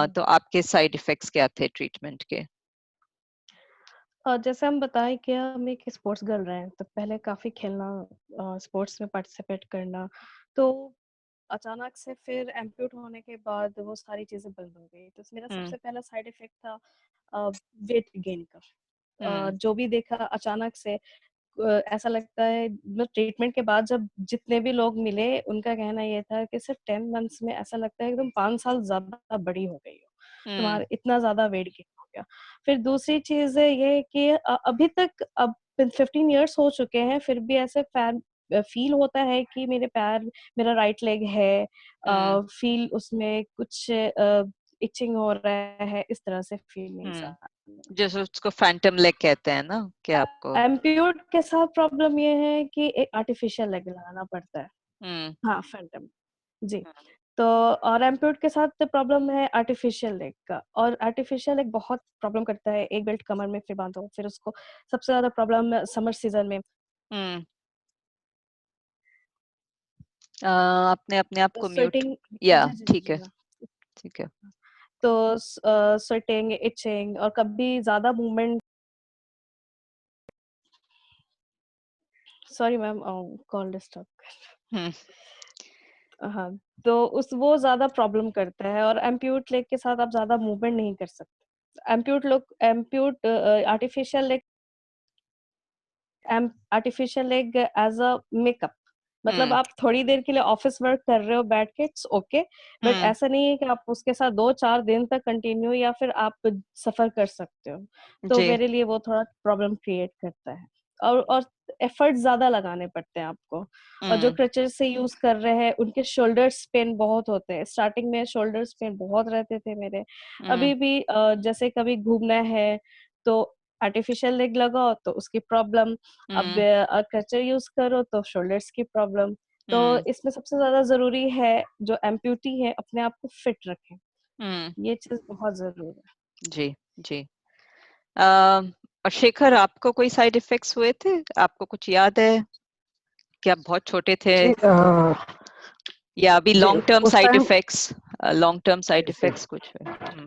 तो आपके साइड इफेक्ट्स क्या थे ट्रीटमेंट के? जैसे हम बताएं कि हम एक स्पोर्ट्स गर्ल रहे हैं, तो पहले काफी खेलना, स्पोर्ट्स में पार्टिसिपेट करना, तो अचानक से फिर एम्प्यूट होने के बाद वो सारी चीजें बंद हो गई। तो मेरा सबसे पहला साइड इफेक्ट था वेट गेन का। जो भी देखा अचानक से, ऐसा लगता है, मतलब ट्रीटमेंट के बाद जब जितने भी लोग मिले उनका कहना ये था कि सिर्फ 10 मंथ्स में ऐसा लगता है एकदम 5 साल ज्यादा बड़ी हो गई हो, तुम्हारा इतना ज्यादा वेट गेन हो गया। फिर दूसरी चीज है ये कि अभी तक अब 15 इयर्स हो चुके हैं, फिर भी ऐसे फील होता है कि मेरे पैर, मेरा राइट लेग है, फील उसमें कुछ इचिंग हो रहा है, इस तरह से फीलिंग्स आ रही हैं। जैसे उसको फैंटम लेग कहते हैं ना, कि आपको। एम्प्यूट के साथ प्रॉब्लम ये है कि एक आर्टिफिशियल लेग लगाना पड़ता है। हम्म। हाँ, फैंटम। जी। तो और एम्प्यूट के साथ प्रॉब्लम है आर्टिफिशियल लेग का, और आर्टिफिशियल लेग बहुत प्रॉब्लम करता है। एक बेल्ट कमर में फिर बांधो, फिर उसको सबसे ज्यादा प्रॉब्लम समर सीजन में। हम्म। आपने अपने आप को म्यूट। स्वेटिंग। या जी जी जी ठीक जी है। हाँ। ठीक है। तो स्वेटिंग, इचिंग, और कभी ज्यादा movement. Sorry ma'am, call disturb. हम्म। हाँ, तो उस वो ज़्यादा प्रॉब्लम करता है, और एम्प्यूट लेग के साथ आप ज़्यादा मूवमेंट नहीं कर सकते। Amputee artificial leg, artificial leg as a makeup, मतलब आप थोड़ी देर के लिए ऑफिस वर्क कर रहे हो बैठ के, इट्स ओके, बट ऐसा नहीं है कि आप उसके साथ 2-4 दिन तक कंटिन्यू, या फिर आप सफर कर सकते हो। तो जी। मेरे लिए वो थोड़ा प्रॉब्लम क्रिएट करता है, और एफर्ट ज्यादा लगाने पड़ते हैं आपको। और जो क्रचेस से यूज कर रहे हैं उनके शोल्डर्स पेन बहुत होते हैं। स्टार्टिंग में शोल्डर्स पेन बहुत रहते थे मेरे। अभी भी जैसे कभी घूमना है तो आर्टिफिशियल लेग लगाओ तो उसकी प्रॉब्लम, अब क्रचर यूज करो तो शोल्डर्स की प्रॉब्लम। तो इसमें सबसे ज्यादा जरूरी है जो एम्प्यूटी है अपने आप को फिट रखें, ये चीज बहुत जरूरी है। जी। जी। और शेखर, आपको कोई साइड इफेक्ट्स हुए थे? आपको कुछ याद है कि आप बहुत छोटे थे, जी या अभी जी, लॉन्ग टर्म उस side time effects? Long term जी, साइड जी, इफेक्ट्स कुछ हुए?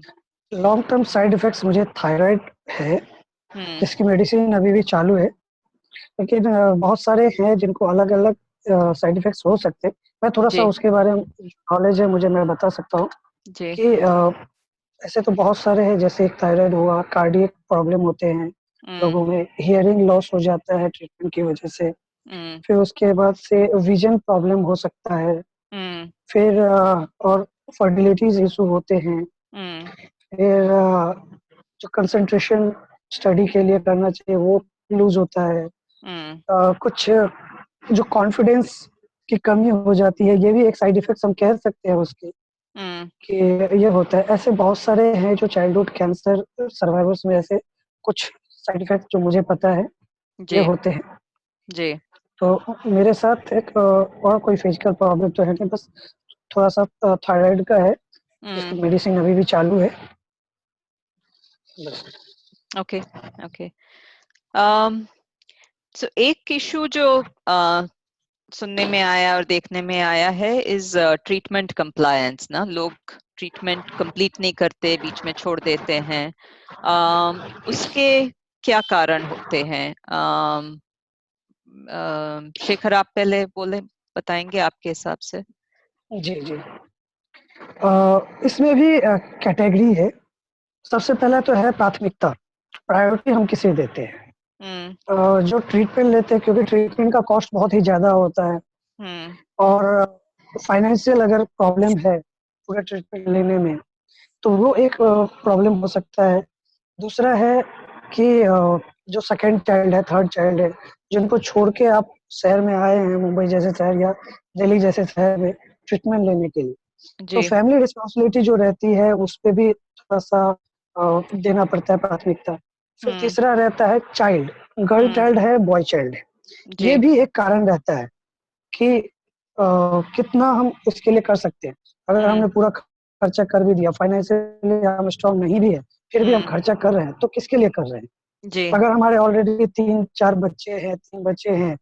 लॉन्ग टर्म साइड इफ़ेक्ट्स मुझे थायराइड है, हम्म। जिसकी मेडिसिन अभी भी चालू है। लेकिन बहुत सारे हैं जिनको अलग अलग साइड इफेक्ट्स हो सकते हैं। मैं थोड़ा सा जी उसके बारे में नॉलेज है मुझे, मैं बता सकता हूँ जी कि ऐसे तो बहुत सारे हैं, जैसे थायराइड हुआ, कार्डियक प्रॉब्लम होते हैं हम्म लोगों में, हियरिंग लॉस हो जाता है ट्रीटमेंट की वजह से, हम्म फिर उसके बाद से विजन प्रॉब्लम हो सकता है, हम्म फिर और फर्टिलिटीज इशू होते हैं, हम्म फिर जो कंसंट्रेशन स्टडी के लिए करना चाहिए वो लूज होता है, हम्म कुछ जो कॉन्फिडेंस की कमी हो जाती है, ये भी एक साइड इफेक्ट्स हम कह सकते हैं उसके, हम्म कि ये होता है। ऐसे बहुत सारे हैं जो चाइल्डहुड कैंसर सर्वाइवर्स में, ऐसे कुछ साइड इफेक्ट जो मुझे पता है ये जी होते हैं। जी तो मेरे साथ एक और कोई फिजिकल प्रॉब्लम तो है नहीं, बस थोड़ा सा थायराइड का है, हम्म जिसकी मेडिसिन अभी भी चालू है बस। ओके ओके सो एक इशू जो सुनने में आया और देखने में आया है इज ट्रीटमेंट कंप्लायंस ना, लोग ट्रीटमेंट कंप्लीट नहीं करते, बीच में छोड़ देते हैं। उसके क्या कारण होते हैं? शेखर, आप पहले बोले, बताएंगे आपके हिसाब से। जी जी। इसमें भी कैटेगरी है। सबसे पहला तो है प्राथमिकता, प्रायोरिटी हम किसे देते हैं। हम्म जो ट्रीटमेंट लेते हैं, क्योंकि ट्रीटमेंट का कॉस्ट बहुत ही ज़्यादा होता है, हम्म और फाइनेंशियल अगर प्रॉब्लम है पूरा ट्रीटमेंट लेने में, तो वो एक प्रॉब्लम हो सकता है। दूसरा है कि जो सेकंड चाइल्ड है, थर्ड चाइल्ड है, जिनको छोड़ के आप शहर में आए हैं, मुंबई जैसे शहर या दिल्ली जैसे शहर में ट्रीटमेंट लेने के लिए, तो जी फैमिली रिस्पॉन्सिबिलिटी जो रहती है उस पे भी थोड़ा सा देना पड़ता है प्राथमिकता। फिर हम्म तीसरा रहता है चाइल्ड, गर्ल हम्म चाइल्ड है, बॉय चाइल्ड है, ये जी भी एक कारण रहता है कि कितना हम इसके लिए कर सकते हैं। अगर हम्म हमने पूरा खर्चा कर भी दिया, फाइनेंशियली हम स्ट्रांग नहीं भी है, फिर भी हम हम्म खर्चा कर रहे हैं, तो किसके लिए कर रहे हैं? जी अगर हमारे ऑलरेडी 3-4 बच्चे हैं, 3 बच्चे हैं,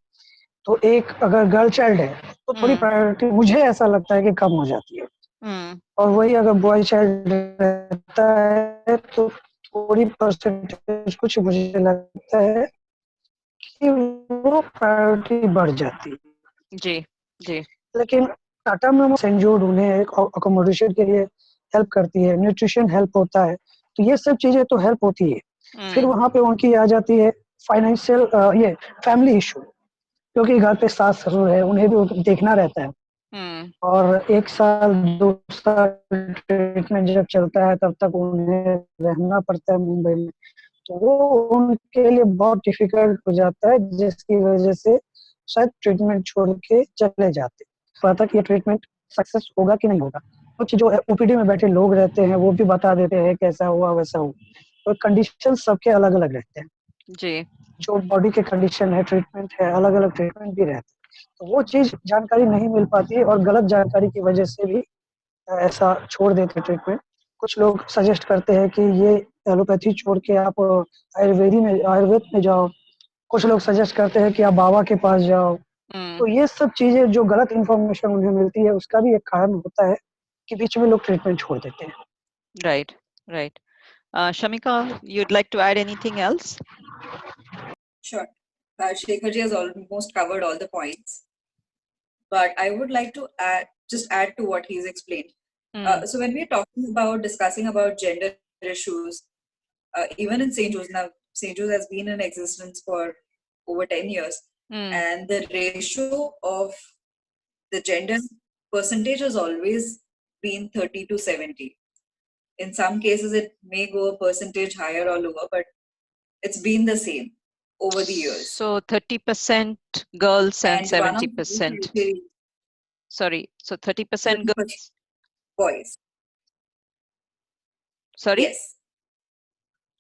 तो एक अगर गर्ल चाइल्ड है, तो थोड़ी हम्म प्रायोरिटी मुझे ऐसा लगता है कि कम हो जाती है। हम्म और वही अगर बॉय चाइल्ड रहता है, तो थोड़ी परसेंटेज कुछ मुझे लगता है कि वो प्रायोरिटी बढ़ जाती है। जी जी लेकिन टाटा मेमो सेंट जूड उन्हें एक अकोमोडेशन के लिए हेल्प करती है, न्यूट्रिशन हेल्प होता है, तो ये सब चीजें तो हेल्प होती है। फिर हम्म वहाँ पे उनकी आ जाती है फाइनेंशियल, ये फैमिली इशू, क्योंकि घर पे सास ससुर है, उन्हें भी देखना रहता है, हम्म और 1 साल 2 साल ट्रीटमेंट जब चलता है तब तक उन्हें रहना पड़ता है मुंबई में, तो वो उनके लिए बहुत डिफिकल्ट हो जाता है, जिसकी वजह से शायद ट्रीटमेंट छोड़ के चले जाते। पता कि ये ट्रीटमेंट सक्सेस होगा कि नहीं होगा, कुछ जो ओपीडी में बैठे लोग रहते हैं वो भी बता देते हैं कैसा हुआ वैसा हुआ, तो कंडीशन सबके अलग अलग रहते हैं। जी जो बॉडी के कंडीशन है, ट्रीटमेंट है, अलग अलग ट्रीटमेंट भी रहते हैं, तो वो चीज जानकारी नहीं मिल पाती है, और गलत जानकारी की वजह से भी ऐसा छोड़ देते हैं ट्रीटमेंट। कुछ लोग सजेस्ट करते हैं कि ये एलोपैथी छोड़ के आप आयुर्वेद में जाओ, कुछ लोग सजेस्ट करते हैं कि आप बाबा के पास जाओ। हम्म तो ये सब चीजें जो गलत इन्फॉर्मेशन उन्हें मिलती है, उसका भी एक कारण होता है कि बीच में लोग ट्रीटमेंट छोड़ देते हैं। Right right Shamika, you'd like to add anything else? Sure. Shekharji has almost covered all the points, but I would like to add to what he's explained. Hmm. So when we're discussing about gender issues, even in St. Joe's now, St. Joe's has been in existence for over 10 years, Hmm. and the ratio of the gender percentage has always been 30 to 70. In some cases, it may go a percentage higher or lower, but it's been the same over the years. So 30% girls and And one of 70%. the Sorry. So 30% 30% girls. boys, Sorry? yes,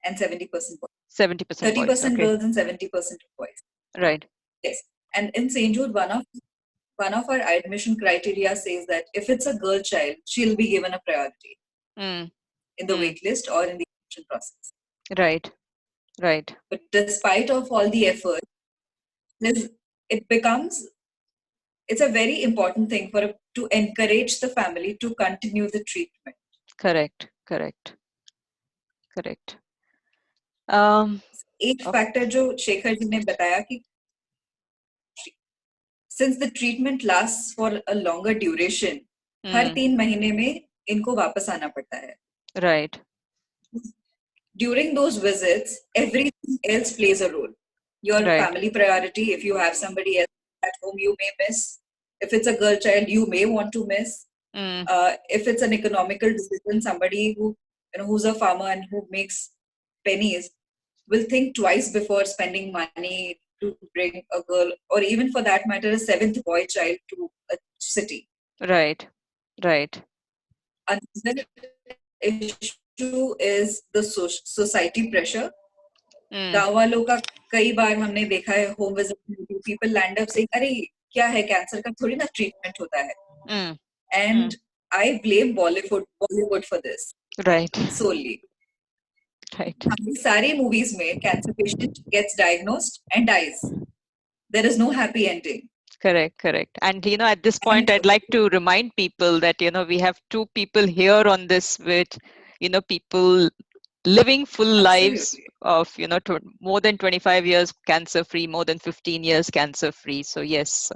and 70% boys. 70% boys. 30% Okay. girls and 70% boys, Right. yes. And in St. Jude, one of our admission criteria says that if it's a girl child, she'll be given a priority Hmm. in the Hmm. wait list or in the admission process. Right. Right. But despite of all the effort, it becomes it's a very important thing to encourage the family to continue the treatment. Correct. Correct. Correct. Um, एक okay. Factor जो शेखर जी ने बताया कि since the treatment lasts for a longer duration, हर 3 महीने में इनको वापस आना पड़ता है. Right. During those visits, everything else plays a role. Your Right. family priority, if you have somebody else at home, you may miss. If it's a girl child, you may want to miss. If it's an economical decision, somebody who who's a farmer and who makes pennies will think twice before spending money to bring a girl, or even for that matter, a 7th boy child to a city. Right. Right. Another issue is the society pressure. गांव वालों का कई बार हमने देखा है home visit people land up saying अरे क्या है कैंसर का थोड़ी ना ट्रीटमेंट होता है and I blame Bollywood for this Right. solely. Right. हमारी सारी मूवीज में cancer patient gets diagnosed and dies. There is no happy ending. Correct. And at this point, I'd like to remind people that we have two people here on this with people living full lives of more than 25 years cancer free, more than 15 years cancer free. So yes,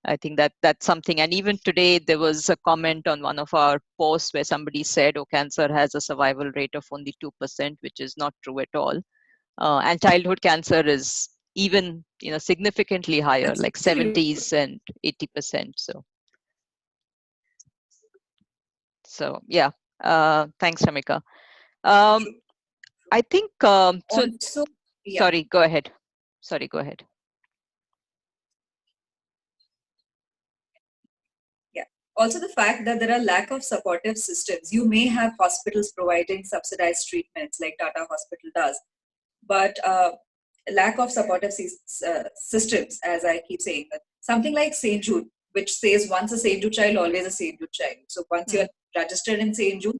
I think that's something. And even today there was a comment on one of our posts where somebody said, oh, cancer has a survival rate of only 2%, which is not true at all. And childhood cancer is even significantly higher, like 70s and 80%. So yeah, thanks, Shamika. I think so. Also, Sorry, go ahead. Yeah. Also, the fact that there are lack of supportive systems. You may have hospitals providing subsidized treatments like Tata Hospital does, but lack of supportive systems, as I keep saying, something like St. Jude, which says once a St. Jude child, always a St. Jude child. So once you're registered in St. Jude,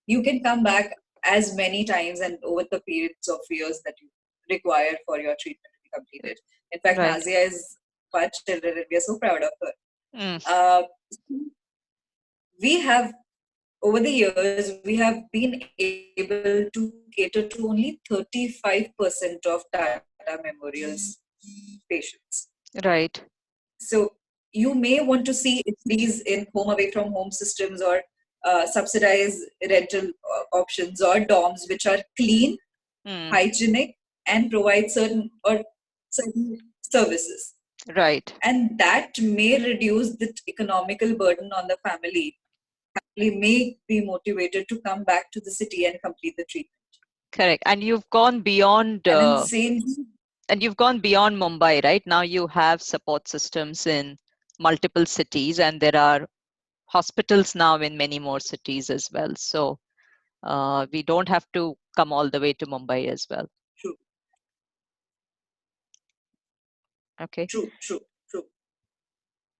you can come back as many times and over the periods of years that you require for your treatment to be completed. In fact, Right. Nazia is 5 children and we are so proud of her. We have, over the years, we have been able to cater to only 35% of Tata Memorial's patients. Right. So you may want to see these in home away from home systems or subsidized rental options or dorms which are clean, hygienic, and provide certain services. Right. And that may reduce the economical burden on the family. Family may be motivated to come back to the city and complete the treatment. Correct. And you've gone beyond and you've gone beyond Mumbai, right? Now you have support systems in multiple cities, and there are hospitals now in many more cities as well. So we don't have to come all the way to Mumbai as well. True. Okay. True.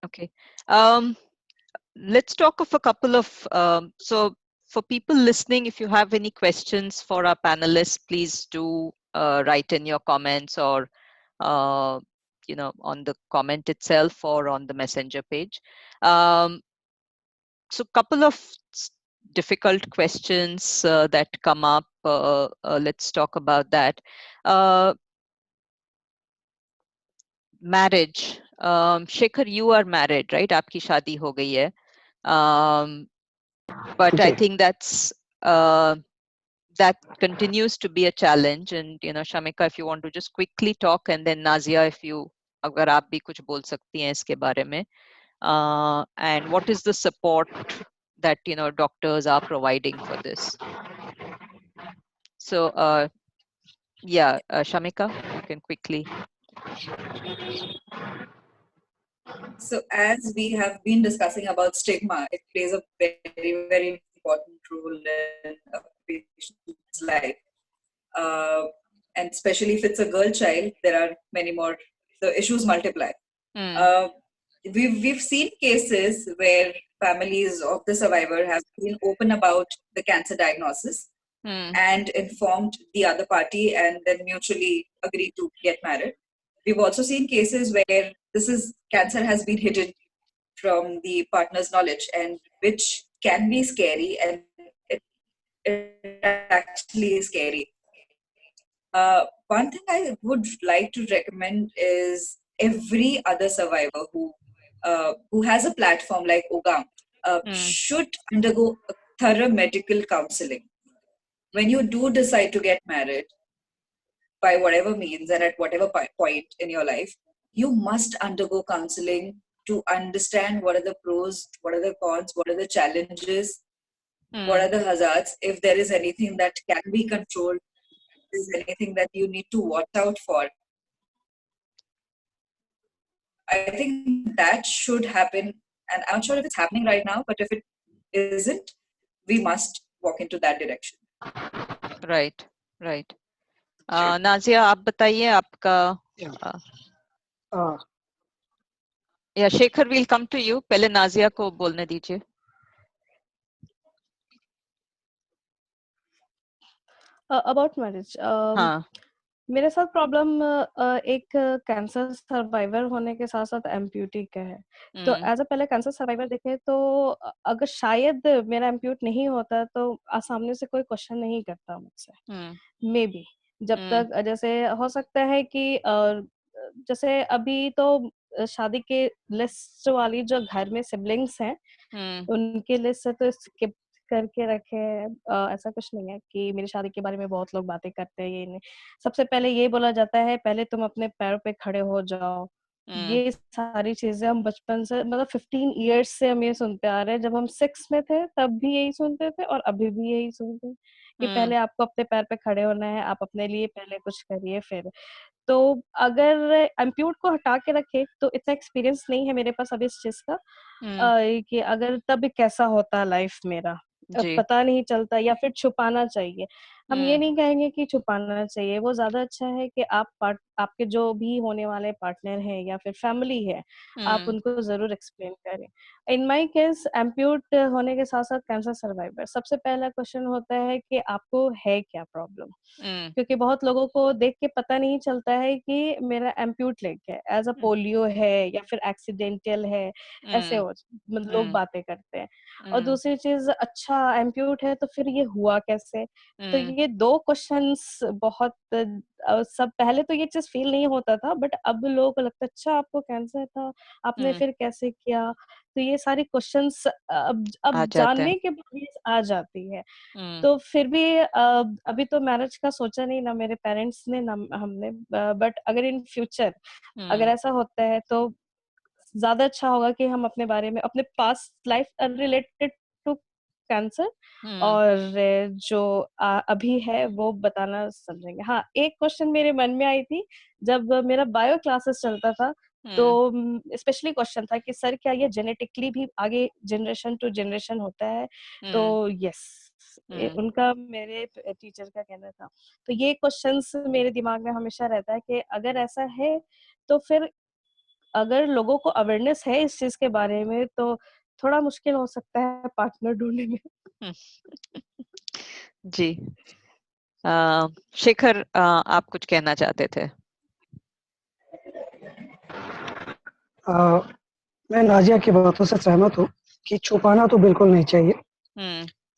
Okay. Let's talk of a couple of so for people listening, if you have any questions for our panelists, please do write in your comments or on the comment itself or on the messenger page. So couple of difficult questions that come up. Let's talk about that. Marriage. Shekhar, you are married, right? Aapki shaadi ho gayi hai. But I think that continues to be a challenge. And Shamika, if you want to just quickly talk, and then Nazia, if you agar aap bhi kuch bol sakti hain iske bare mein. And what is the support that doctors are providing for this? So Shamika, you can quickly. So as we have been discussing about stigma, it plays a very, very important role in a patient's life. And especially if it's a girl child, there are many more, the issues multiply. We've seen cases where families of the survivor have been open about the cancer diagnosis and informed the other party and then mutually agreed to get married. We've also seen cases where cancer has been hidden from the partner's knowledge, and which can be scary, and it actually is scary. One thing I would like to recommend is every other survivor who has a platform like Ogam should undergo a thorough medical counseling. When you do decide to get married, by whatever means and at whatever point in your life, you must undergo counseling to understand what are the pros, what are the cons, what are the challenges, what are the hazards, if there is anything that can be controlled, if there's anything that you need to watch out for. I think that should happen, and I'm not sure if it's happening right now, but if it isn't, we must walk into that direction. Right, right. Nazia, आप बताइए आपका. या Shekhar, we'll come to you. पहले नाजिया को बोलने दीजिए. About marriage, हाँ. मेरे साथ प्रॉब्लम एक कैंसर सर्वाइवर होने के साथ साथ एम्प्यूटी का है. तो एज अ पहले कैंसर सर्वाइवर देखे तो अगर शायद मेरा एम्प्यूट नहीं होता तो सामने से कोई क्वेश्चन नहीं करता मुझसे. मे बी जब तक जैसे हो सकता है कि जैसे अभी तो शादी के लिस्ट वाली जो घर में सिबलिंग्स हैं उनके लिस्ट से तो स्किप करके रखे हैं. ऐसा कुछ नहीं है कि मेरी शादी के बारे में बहुत लोग बातें करते हैं. ये नहीं, सबसे पहले ये बोला जाता है पहले तुम अपने पैरों पे खड़े हो जाओ. ये सारी चीजें हम बचपन से मतलब 15 इयर्स से हम ये सुनते आ रहे हैं. जब हम 6 में थे तब भी यही सुनते थे और अभी भी यही सुनते हैं कि पहले आपको अपने पैर पे खड़े होना है, आप अपने लिए पहले कुछ करिए फिर. तो अगर एम्प्यूट को हटा के रखे तो इतना एक्सपीरियंस नहीं है मेरे पास अभी इस चीज का कि अगर तब कैसा होता लाइफ मेरा पता नहीं चलता या फिर छुपाना चाहिए. हम ये नहीं कहेंगे कि छुपाना चाहिए, वो ज्यादा अच्छा है कि आपके जो भी होने वाले पार्टनर है या फिर फैमिली है आप उनको जरूर एक्सप्लेन करें. इन माय केस एम्प्यूट होने के साथ साथ कैंसर सर्वाइवर, सबसे पहला क्वेश्चन होता है कि आपको है क्या प्रॉब्लम. क्योंकि बहुत लोगों को देख के पता नहीं चलता है कि मेरा एम्प्यूट लेग है, एज अ पोलियो है या फिर एक्सीडेंटल है, ऐसे मतलब लोग बातें करते हैं. और दूसरी चीज, अच्छा एम्प्यूट है तो फिर ये हुआ कैसे. तो ये दो क्वेश्चंस बहुत सब पहले तो ये चीज फील नहीं होता था बट अब लोगों को लगता है अच्छा आपको कैंसर था, आपने फिर कैसे किया. तो ये सारी क्वेश्चंस अब जानने के बाद आ जाती है. तो फिर भी अभी तो मैरिज का सोचा नहीं ना मेरे पेरेंट्स ने ना हमने, बट अगर इन फ्यूचर अगर ऐसा होता है तो ज्यादा अच्छा होगा कि हम अपने बारे में अपने past life related to cancer और जो अभी है वो बताना समझेंगे. हाँ, एक क्वेश्चन मेरे मन में आई थी जब मेरा बायो क्लासेस चलता था तो स्पेशली क्वेश्चन था कि सर क्या ये जेनेटिकली भी आगे जनरेशन टू जनरेशन होता है. तो यस, उनका मेरे टीचर का कहना था. तो ये क्वेश्चंस मेरे दिमाग में हमेशा रहता है कि अगर ऐसा है तो फिर अगर लोगों को अवेयरनेस है इस चीज के बारे में तो थोड़ा मुश्किल हो सकता है पार्टनर ढूंढने में. जी. शेखर, आप कुछ कहना चाहते थे? मैं नाजिया की बातों से सहमत हूँ कि छुपाना तो बिल्कुल नहीं चाहिए.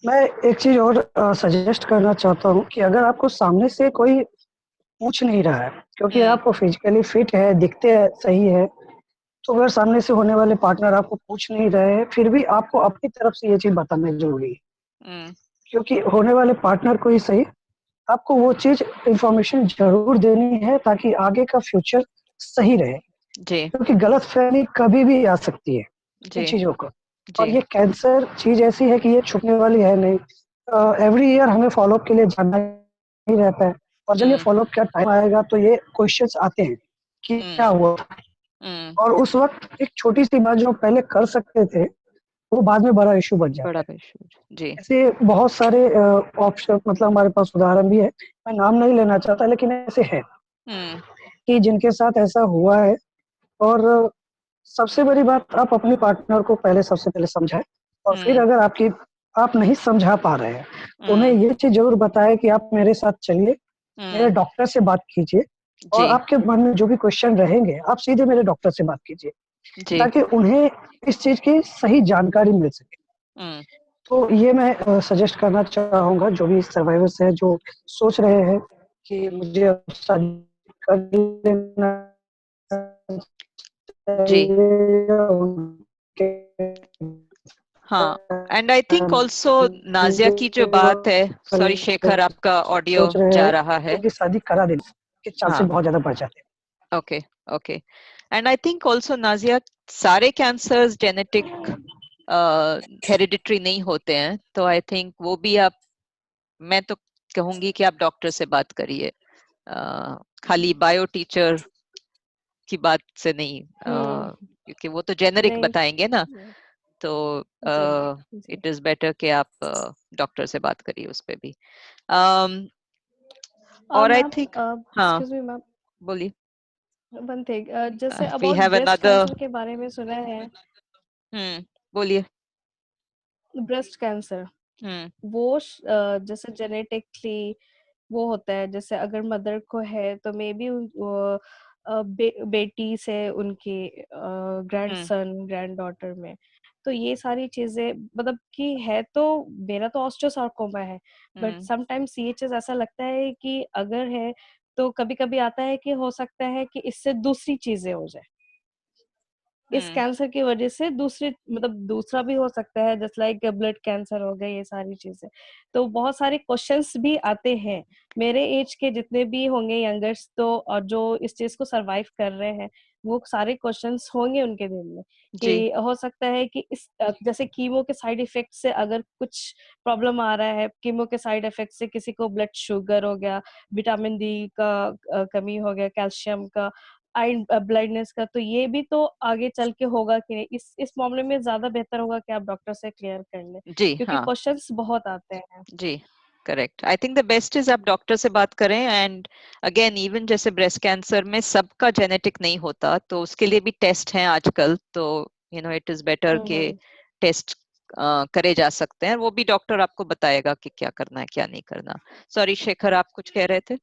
मैं एक चीज और सजेस्ट करना चाहता हूँ कि अगर आपको सामने से कोई पूछ नहीं रहा है क्योंकि आपको फिजिकली फिट है, दिखते है, सही है, तो अगर सामने से होने वाले पार्टनर आपको पूछ नहीं रहे हैं फिर भी आपको अपनी तरफ से ये चीज बताना जरूरी है. क्योंकि होने वाले पार्टनर को ही सही आपको वो चीज इंफॉर्मेशन जरूर देनी है ताकि आगे का फ्यूचर सही रहे. क्योंकि गलत फहमी कभी भी आ सकती है इन चीजों को. और ये कैंसर चीज ऐसी है कि ये छुपने वाली है नहीं. एवरी ईयर हमें फॉलोअप के लिए जाना ही रहता है और जब ये फॉलोअप का टाइम आएगा तो ये क्वेश्चंस आते हैं कि क्या हुआ. और उस वक्त एक छोटी सी बात जो पहले कर सकते थे वो बाद में बड़ा इशू बन जाता है. ऐसे बहुत सारे ऑप्शन मतलब हमारे पास उदाहरण भी है, मैं नाम नहीं लेना चाहता लेकिन ऐसे है कि जिनके साथ ऐसा हुआ है. और सबसे बड़ी बात, आप अपने पार्टनर को पहले सबसे पहले समझाएं और फिर अगर आप नहीं समझा पा रहे हैं उन्हें ये चीज जरूर बताएं कि आप मेरे साथ चलिए, मेरे डॉक्टर से बात कीजिए और आपके मन में जो भी क्वेश्चन रहेंगे आप सीधे मेरे डॉक्टर से बात कीजिए ताकि उन्हें इस चीज की सही जानकारी मिल सके. तो ये मैं सजेस्ट करना चाहूंगा जो भी सर्वाइवर्स हैं जो सोच रहे हैं कि मुझे शादी कर लेना जी चाहिए उनके हाँ, and I think also Nazia की जो बात है, सॉरी शेखर आपका ऑडियो सोच रहे जा हैं रहा कि है। उनकी शादी करा देने के चांसेस हाँ, बहुत ज्यादा बढ़ जाते हैं। Okay okay, and I think also Nazia सारे कैंसर्स जेनेटिक हेरिडिटरी नहीं होते हैं, तो आई थिंक वो भी आप, मैं तो कहूंगी कि आप डॉक्टर से बात करिए, खाली बायो टीचर की बात से नहीं, क्योंकि वो तो जेनेरिक नहीं, बताएंगे ना, तो जी, जी। इट इज बेटर कि आप डॉक्टर से बात करिए उस पे भी। um, और आई मैम, थिंक, हाँ एक्सक्यूज मी मैम, बोलिए। वन थिंग, जैसे we about have breast another, cancer के बारे में सुना है। बोलिए। ब्रेस्ट कैंसर हम्म वो जैसे जेनेटिकली वो होता है, जैसे अगर मदर को है तो मे बी बेटी से उनकी हम्म ग्रैंडसन ग्रैंड डॉटर में, तो ये सारी चीजें मतलब कि है, तो मेरा तो ऑस्टियोसार्कोमा है, बट हम्म समटाइम्स ये चीज ऐसा लगता है कि अगर है तो कभी कभी आता है कि हो सकता है कि इससे दूसरी चीजें हो जाए, इस हम्म कैंसर की वजह से दूसरी मतलब दूसरा भी हो सकता है, जस्ट लाइक ब्लड कैंसर हो गए, ये सारी चीजें। तो बहुत सारे क्वेश्चंस भी आते हैं मेरे एज के जितने भी होंगे यंगर्स, तो और जो इस चीज को सरवाइव कर रहे हैं, वो सारे क्वेश्चंस होंगे उनके दिल में जी कि हो सकता है कि इस जैसे कीमो के साइड इफेक्ट से अगर कुछ प्रॉब्लम आ रहा है, कीमो के साइड इफेक्ट से किसी को ब्लड शुगर हो गया, विटामिन डी का कमी हो गया, कैल्शियम का, आई ब्लाइंडनेस का, तो ये भी तो आगे चल के होगा कि नहीं, इस मामले में ज्यादा बेहतर होगा कि आप डॉक्टर से क्लियर कर लें, जी क्योंकि हाँ क्वेश्चंस बहुत आते हैं। जी, correct. I think the best is आप डॉक्टर से बात करें, एंड अगेन इवन जैसे ब्रेस्ट कैंसर में सबका जेनेटिक नहीं होता, तो उसके लिए भी टेस्ट हैं आजकल, तो इट इज बेटर के हम्म। टेस्ट करे जा सकते हैं, वो भी डॉक्टर आपको बताएगा कि क्या करना है क्या नहीं करना। सॉरी शेखर, आप कुछ कह रहे थे।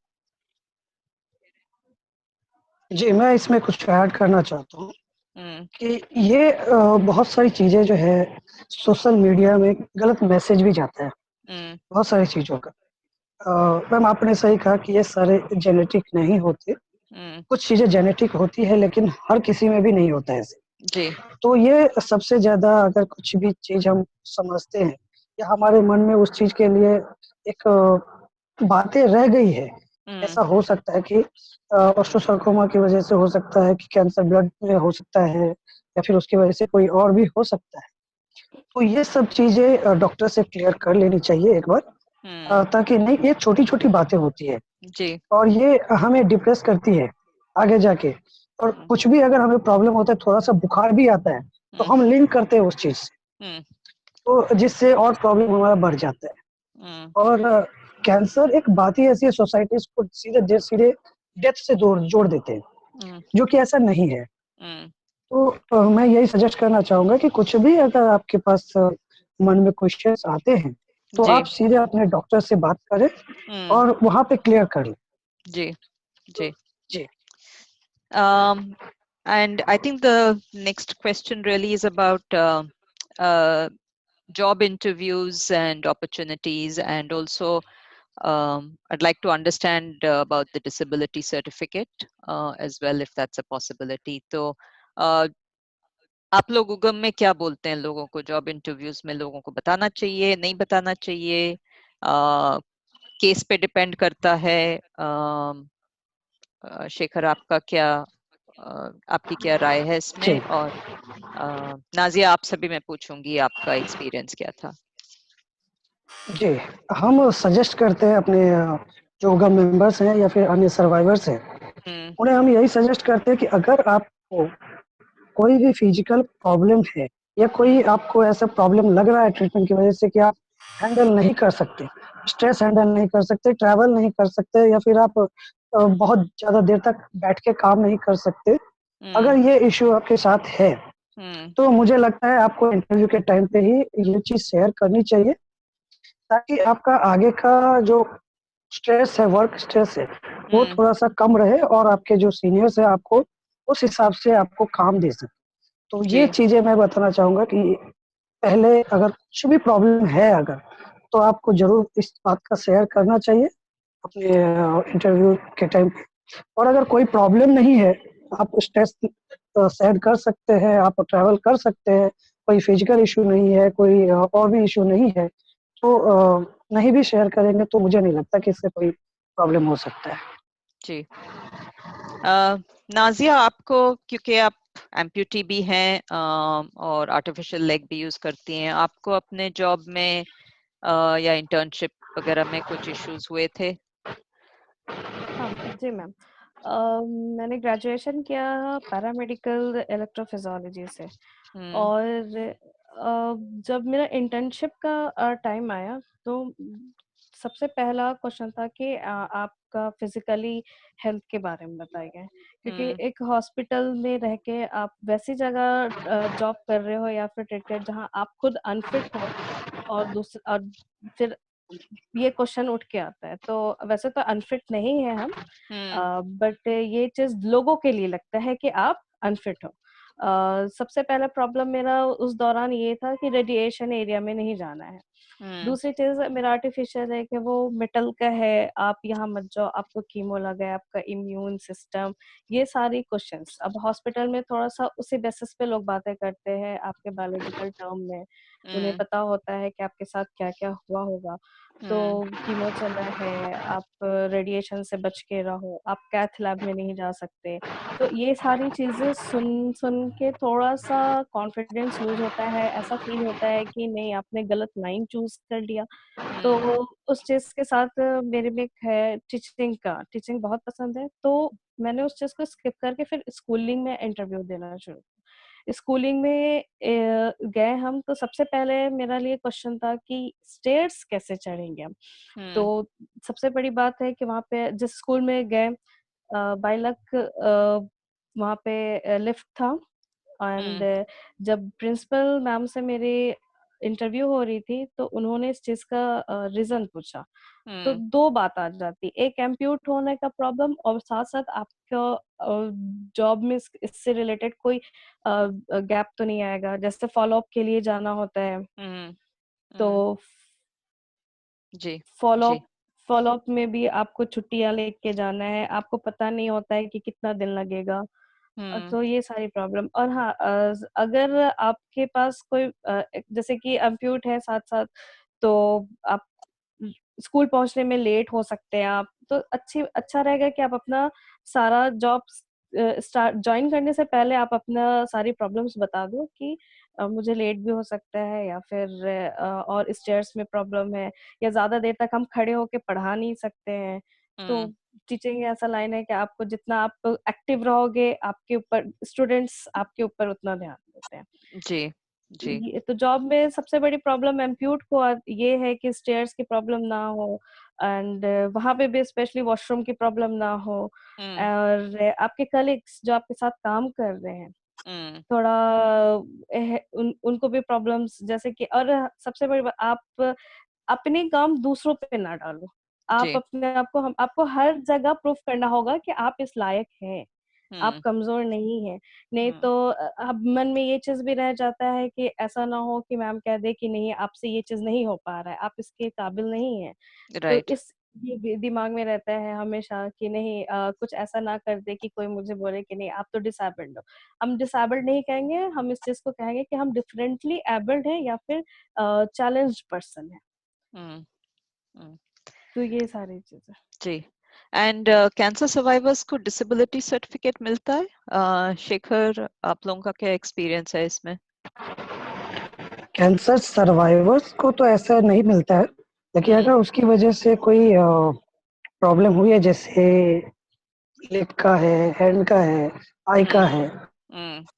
जी, मैं इसमें कुछ ऐड करना चाहता हूँ हम्म कि ये बहुत सारी चीज़ें जो है सोशल मीडिया में गलत मैसेज भी जाता है, हम्म बहुत सारी चीज़ों का। मैम आपने सही कहा कि ये सारे जेनेटिक नहीं होते, हम्म कुछ चीज़ें जेनेटिक होती है लेकिन हर किसी में भी नहीं होता है ऐसे। जी तो ये सबसे ज़्यादा अगर कुछ भी चीज़ हम समझते हैं या हमारे मन में उस चीज़ के लिए एक बातें रह गई है, हम्म ऐसा हो सकता है कि ऑस्टियोसार्कोमा की वजह से हो सकता है कि कैंसर ब्लड में हो सकता है या फिर उसकी वजह से कोई और भी हो सकता है। तो ये सब चीज़ें डॉक्टर से क्लियर कर लेनी चाहिए एक बार, हम्म ताकि नहीं ये छोटी-छोटी बातें होती है जी और ये हमें डिप्रेस करती है आगे जाके। और हम्म कुछ भी अगर हमें प्रॉब्लम होता है, थोड़ा-सा बुखार भी आता है, तो हम्म हम लिंक करते हैं उस चीज़ से, हम्म तो जिससे और प्रॉब्लम हमारा बढ़ जाता है। हम्म और कैंसर एक बात ही ऐसी है सोसाइटीज़ को सीधे डेथ से जोड़ जोड़ देते हैं, हम्म जो कि ऐसा नहीं है। हम्म तो मैं यही सजेस्ट करना चाहूँगा कि कुछ भी अगर आपके पास मन में क्वेश्चन्स आते हैं, तो जी आप सीधे अपने डॉक्टर से बात करें हम्म और वहाँ पे क्लियर कर लें। जी जी। जी। Um, and I think the next question really is about uh, job interviews and opportunities, and also I'd like to understand about the disability certificate as well, if that's a possibility. तो आप लोग उगम में क्या बोलते हैं लोगों को, job interviews में लोगों को बताना चाहिए नहीं बताना चाहिए, केस पे डिपेंड करता है। शेखर, आपका क्या, आपकी क्या राय है जी। इसमें, और नाजिया आपसे भी मैं पूछूंगी आपका एक्सपीरियंस क्या था। जी, हम सजेस्ट करते हैं अपने जो गम मेंबर्स हैं या फिर अन्य सर्वाइवर्स हैं, हम्म उन्हें हम यही सजेस्ट करते हैं कि अगर आपको कोई भी फिजिकल प्रॉब्लम है या कोई आपको ऐसा प्रॉब्लम लग रहा है ट्रीटमेंट की वजह से कि आप हैंडल नहीं कर सकते, स्ट्रेस हैंडल नहीं कर सकते, ट्रैवल नहीं कर सकते या फिर आप बहुत ज़्यादा देर तक बैठ के काम नहीं कर सकते, हम्म अगर ये इश्यू आपके साथ है, हम्म तो मुझे लगता है आपको इंटरव्यू के टाइम पे ही ये चीज़ शेयर करनी चाहिए, ताकि आपका आगे का जो स्ट्रेस है, वर्क स्ट्रेस है, वो हम्म थोड़ा-सा कम रहे और आपके जो सीनियर्स हैं आपको उस हिसाब से आपको काम दे सकें। तो ये जी चीज़ें मैं बताना चाहूँगा कि पहले अगर कुछ भी प्रॉब्लम है अगर, तो आपको ज़रूर इस बात का शेयर करना चाहिए अपने इंटरव्यू के टाइम पे। और अगर कोई प्रॉब्लम नहीं है, आप स्ट्रेस शेयर कर सकते हैं, आप ट्रैवल कर सकते हैं, कोई फिजिकल इशू नहीं है, कोई और भी इशू नहीं है, तो नहीं भी शेयर करेंगे तो मुझे नहीं लगता कि इससे कोई प्रॉब्लम हो सकता है। जी। नाजिया, आपको, क्योंकि आप एम्प्यूटी भी हैं और आर्टिफिशियल लेग भी यूज करती हैं, आपको अपने जॉब में या इंटर्नशिप वगैरह में कुछ इश्यूज हुए थे? हाँ जी मैम। मैंने ग्रेजुएशन किया पैरामेडिकल इलेक्ट्रोफिजियोलॉजी से, और जब मेरा इंटर्नशिप का टाइम आया तो सबसे पहला क्वेश्चन था कि आपका फिजिकली हेल्थ के बारे में बताइए, क्योंकि एक हॉस्पिटल में रह के आप वैसी जगह जॉब कर रहे हो या फिर ट्रीटमेंट जहाँ आप खुद अनफिट हो, और फिर ये क्वेश्चन उठ के आता है। तो वैसे तो अनफिट नहीं है हम, बट ये चीज लोगों के लिए लगता है कि आप अनफिट हो। सबसे पहला प्रॉब्लम मेरा उस दौरान ये था कि रेडिएशन एरिया में नहीं जाना है। दूसरी चीज मेरा आर्टिफिशियल है कि वो मेटल का है, आप यहाँ मत जाओ, आपको कीमो लगा है, आपका इम्यून सिस्टम, ये सारी क्वेश्चंस। अब हॉस्पिटल में थोड़ा सा उसी बेसिस पे लोग बातें करते हैं आपके बायोलॉजिकल टर्म में, उन्हें पता होता है कि आपके साथ क्या क्या हुआ होगा। तो कीमो चला है, आप रेडिएशन से बच के रहो, आप कैथ लैब में नहीं जा सकते। तो ये सारी चीजें सुन सुन के थोड़ा सा कॉन्फिडेंस लूज होता है, ऐसा फील होता है कि नहीं आपने गलत लाइन चूज कर लिया। तो उस चीज के साथ मेरे में एक है टीचिंग का, टीचिंग बहुत पसंद है, तो मैंने उस चीज को स्किप करके फिर स्कूलिंग में इंटरव्यू देना शुरू। स्कूलिंग में गए हम, तो सबसे पहले मेरा लिए क्वेश्चन था कि स्टेयर्स कैसे चढ़ेंगे हम। तो सबसे बड़ी बात है कि वहाँ पे जिस स्कूल में गए, बाय लक वहाँ पे लिफ्ट था, एंड जब प्रिंसिपल मैम से मेरी इंटरव्यू हो रही थी तो उन्होंने इस चीज का रीजन पूछा। तो दो बात आ जाती, एक एम्प्यूट होने का प्रॉब्लम, और साथ साथ आपका जॉब में इससे रिलेटेड कोई गैप तो नहीं आएगा, जैसे फॉलो अप के लिए जाना होता है। तो जी फॉलो जी। फॉलो अप में भी आपको छुट्टियां लेके जाना है, आपको पता नहीं होता है कि कितना दिन लगेगा। तो ये सारी प्रॉब्लम। और हाँ, अगर आपके पास कोई जैसे कि अम्प्यूट है साथ साथ, तो आप स्कूल पहुंचने में लेट हो सकते हैं। आप तो अच्छा रहेगा कि आप अपना सारा जॉब स्टार्ट ज्वाइन करने से पहले आप अपना सारी प्रॉब्लम्स बता दो कि मुझे लेट भी हो सकता है, या फिर और स्टेयर्स में प्रॉब्लम है, या ज्यादा देर तक हम खड़े होके पढ़ा नहीं सकते हैं। तो टीचिंग ऐसा लाइन है कि आपको जितना आप एक्टिव रहोगे, आपके ऊपर स्टूडेंट्स आपके ऊपर उतना ध्यान देते हैं। जी जी। तो जॉब में सबसे बड़ी प्रॉब्लम एम्प्यूट को ये है कि स्टेयर्स की प्रॉब्लम ना हो, एंड वहां पे भी स्पेशली वॉशरूम की प्रॉब्लम ना हो, और आपके कलीग्स जो आपके साथ काम कर रहे हैं थोड़ा उनको भी प्रॉब्लम्स, जैसे कि, और सबसे बड़ी बात, आप अपने काम दूसरों पे ना डालो। आप जी। अपने आप को, हम आपको हर जगह प्रूफ करना होगा कि आप इस लायक हैं, आप कमजोर नहीं हैं। नहीं तो अब मन में ये चीज भी रह जाता है कि ऐसा ना हो कि मैम कह दे कि नहीं आपसे ये चीज नहीं हो पा रहा है, आप इसके काबिल नहीं हैं। तो राइट। ये भी दिमाग में रहता है हमेशा कि नहीं कुछ ऐसा ना कर दे कि कोई मुझे बोले कि नहीं आप तो डिसेबल्ड हो। हम डिसेबल्ड नहीं कहेंगे, हम इस चीज को कहेंगे कि हम डिफरेंटली एबल्ड हैं, या फिर चैलेंज्ड पर्सन है। तो ये सारी चीजें। जी। एंड कैंसर सर्वाइवर्स को डिसेबिलिटी सर्टिफिकेट मिलता है? शेखर, आप लोगों का क्या एक्सपीरियंस है इसमें? कैंसर सर्वाइवर्स को तो ऐसा नहीं मिलता है, लेकिन अगर उसकी वजह से कोई प्रॉब्लम हुई है, जैसे लेग का है, हैंड का है, आई का है,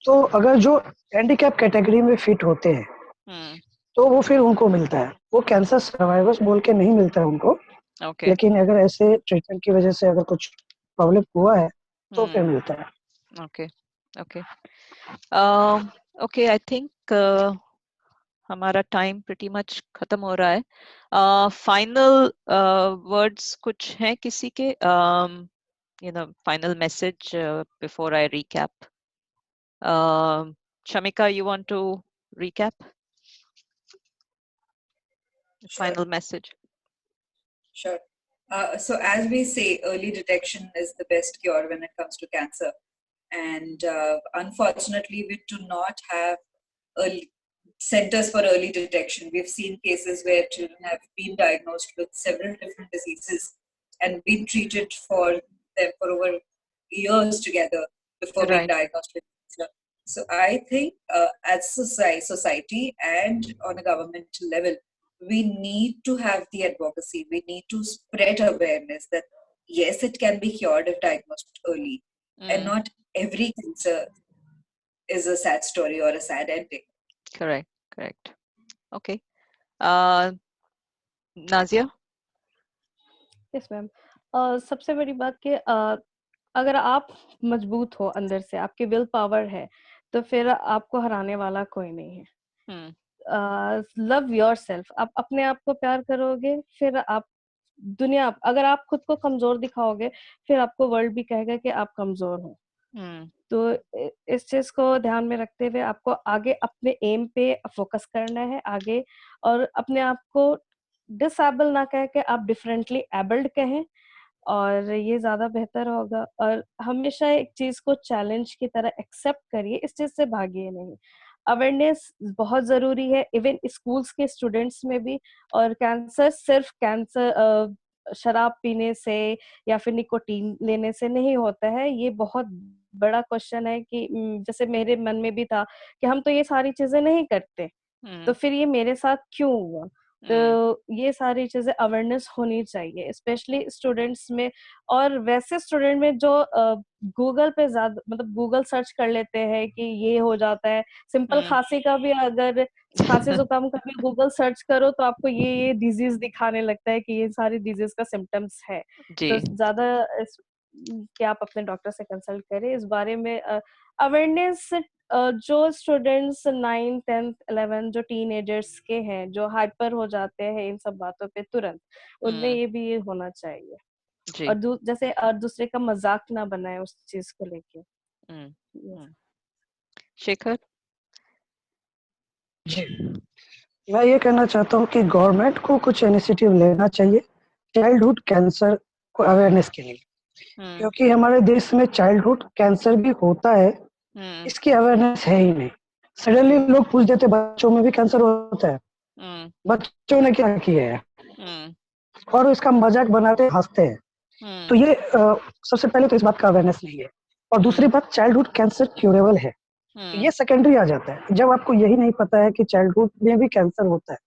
तो अगर जो हैंडीकैप कैटेगरी में फिट होते हैं तो वो फिर उनको मिलता है। वो कैंसर सर्वाइवर्स बोल के नहीं मिलता है उनको, ओके। लेकिन अगर ऐसे ट्रीटमेंट की वजह से अगर कुछ प्रॉब्लम हुआ है तो फिर मिलता है। Okay okay okay. I think हमारा टाइम प्रीटी मच खत्म हो रहा है। फाइनल वर्ड्स कुछ हैं किसी के? Final message before I recap. Shamika, you want to recap? Sure, Final message. sure. So as we say, early detection is the best cure when it comes to cancer. and unfortunately, we do not have early centers for early detection. We've seen cases where children have been diagnosed with several different diseases and been treated for them for over years together before being Right. diagnosed with cancer. So I think as society and on a governmental level, we need to have the advocacy. We need to spread awareness that yes, it can be cured if diagnosed early, and Mm, not every cancer is a sad story or a sad ending. correct. Correct. Okay. Uh, Nazia? Yes ma'am. सबसे बड़ी बात कि अगर आप मजबूत हो अंदर से, आपकी विल पावर है, तो फिर आपको हराने वाला कोई नहीं है। Hmm. लव योरसेल्फ, आप अपने आप को प्यार करोगे, फिर आप दुनिया, अगर आप खुद को कमजोर दिखाओगे, फिर आपको वर्ल्ड भी कहेगा कि आप कमजोर हो। Hmm. तो इस चीज को ध्यान में रखते हुए आपको आगे अपने एम पे फोकस करना है आगे, और अपने आप को डिसेबल ना कह के आप डिफरेंटली एबल्ड कहें, और ये ज्यादा बेहतर होगा। और हमेशा एक चीज को चैलेंज की तरह एक्सेप्ट करिए, इस चीज से भागिए नहीं। अवेयरनेस बहुत जरूरी है, इवन स्कूल्स के स्टूडेंट्स में भी। और कैंसर सिर्फ कैंसर शराब पीने से या फिर निकोटीन लेने से नहीं होता है। ये बहुत बड़ा क्वेश्चन है कि जैसे मेरे मन में भी था कि हम तो ये सारी चीजें नहीं करते, तो Hmm. फिर ये मेरे साथ क्यों हुआ। Hmm. तो ये सारी चीजें अवेयरनेस होनी चाहिए, स्पेशली स्टूडेंट्स में। और वैसे स्टूडेंट में जो गूगल पे ज्यादा, मतलब गूगल सर्च कर लेते हैं कि ये हो जाता है। Simple Hmm. खांसी का भी, अगर खांसी जुकाम का भी गूगल सर्च करो तो आपको ये डिजीज दिखाने लगता है कि ये सारी डिजीज का सिम्टम्स है। तो जी। ज्यादा कि आप अपने डॉक्टर से कंसल्ट करें इस बारे में। अवेयरनेस जो स्टूडेंट्स 9th 10th 11th जो टीनेजर्स के हैं, जो हाइपर हो जाते हैं इन सब बातों पे तुरंत, उनमें Hmm. ये भी ये होना चाहिए। और जी। जैसे दूसरे का मजाक ना बनाए उस चीज को लेके। Hmm. Yes. Hmm. शेखर? जी, मैं ये कहना चाहता हूँ कि गवर्नमेंट को कुछ इनिशिएटिव लेना चाहिए चाइल्डहुड कैंसर को अवेयरनेस के लिए, Hmm. क्योंकि हमारे देश में चाइल्डहुड कैंसर भी होता है, Hmm. इसकी अवेयरनेस है ही नहीं। सडनली लोग पूछ देते बच्चों में भी कैंसर होता है, Hmm. बच्चों ने क्या किया है, Hmm. और इसका मजाक बनाते हंसते हैं। तो Hmm. ये सबसे पहले तो इस बात का अवेयरनेस नहीं है। और दूसरी Hmm. बात, चाइल्डहुड कैंसर क्यूरेबल है, Hmm. ये सेकेंडरी आ जाता है। जब आपको यही नहीं पता है कि चाइल्डहुड में भी कैंसर होता है,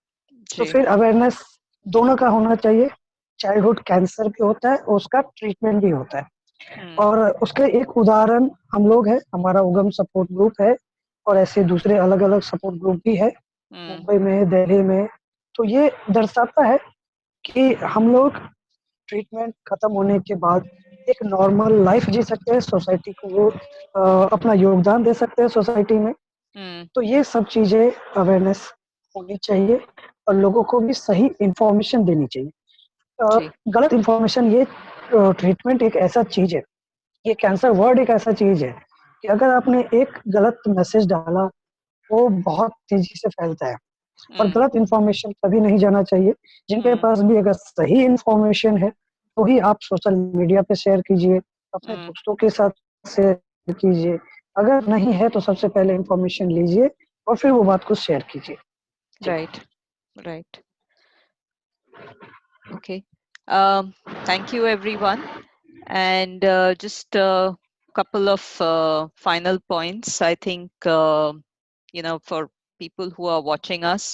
तो जी। फिर अवेयरनेस दोनों का होना चाहिए। चाइल्डहुड कैंसर भी होता है और उसका ट्रीटमेंट भी होता है। Hmm. और उसके एक उदाहरण हम लोग हैं, हमारा उगम सपोर्ट ग्रुप है, और ऐसे दूसरे अलग अलग सपोर्ट ग्रुप भी है Hmm. मुंबई में, दिल्ली में। तो ये दर्शाता है कि हम लोग ट्रीटमेंट खत्म होने के बाद एक नॉर्मल लाइफ जी सकते हैं, सोसाइटी को वो अपना योगदान दे सकते हैं सोसाइटी में। Hmm. तो ये सब चीजें अवेयरनेस होनी चाहिए, और लोगों को भी सही इंफॉर्मेशन देनी चाहिए। जी। गलत इंफॉर्मेशन, ये ट्रीटमेंट एक ऐसा चीज है, ये कैंसर वर्ड एक ऐसा चीज है कि अगर आपने एक गलत मैसेज डाला, वो बहुत तेजी से फैलता है। और Hmm. गलत इंफॉर्मेशन कभी नहीं जाना चाहिए। जिनके Hmm. पास भी अगर सही इंफॉर्मेशन है, तो ही आप सोशल मीडिया पे शेयर कीजिए, अपने Hmm. दोस्तों के साथ शेयर कीजिए। अगर नहीं है तो सबसे पहले इंफॉर्मेशन लीजिए और फिर वो बात को शेयर कीजिए। जी। Right. Right. Okay. Thank you, everyone. And just a couple of final points. I think, for people who are watching us,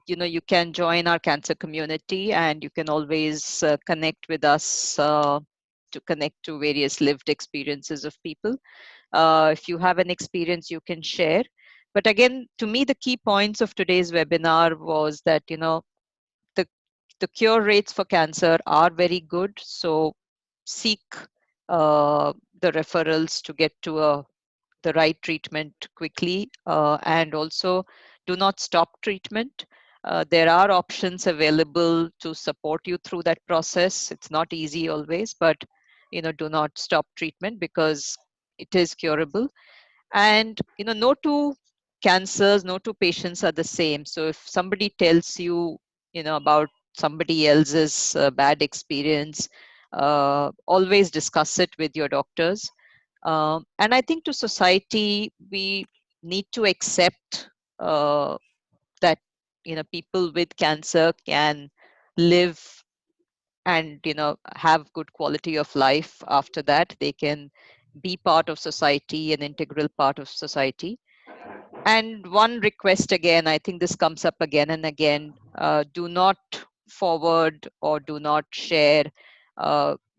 you can join our cancer community, and you can always connect with us to connect to various lived experiences of people. If you have an experience, you can share. But again, to me, the key points of today's webinar was that, the the cure rates for cancer are very good. So seek uh, the referrals to get to the right treatment quickly, and also do not stop treatment. There are options available to support you through that process. It's not easy always, but do not stop treatment because it is curable. And no two cancers, no two patients are the same. So if somebody tells you about somebody else's bad experience, always discuss it with your doctors. And I think to society, we need to accept that people with cancer can live and have good quality of life after that. They can be part of society, an integral part of society. And one request again, I think this comes up again and again, do not forward or do not share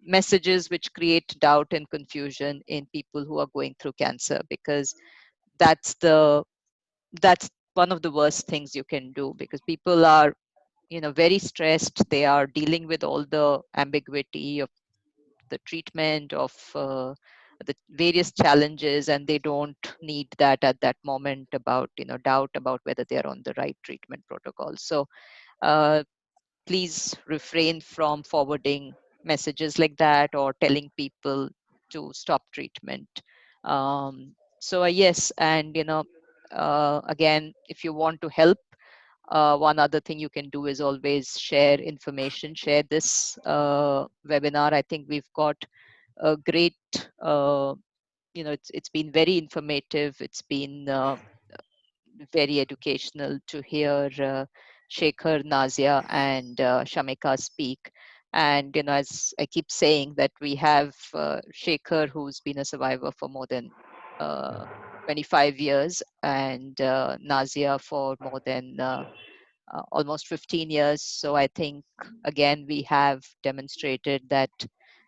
messages which create doubt and confusion in people who are going through cancer, because that's the that's one of the worst things you can do, because people are very stressed. They are dealing with all the ambiguity of the treatment, of the various challenges, and they don't need that at that moment about doubt about whether they are on the right treatment protocol. So uh, please refrain from forwarding messages like that or telling people to stop treatment. Yes, and again, if you want to help, one other thing you can do is always share information, share this webinar. I think we've got a great, it's been very informative. It's been very educational to hear Shekhar, Nazia, and Shamika speak. And as I keep saying, that we have Shekhar, who's been a survivor for more than uh, 25 years, and Nazia for more than almost 15 years. So I think again we have demonstrated that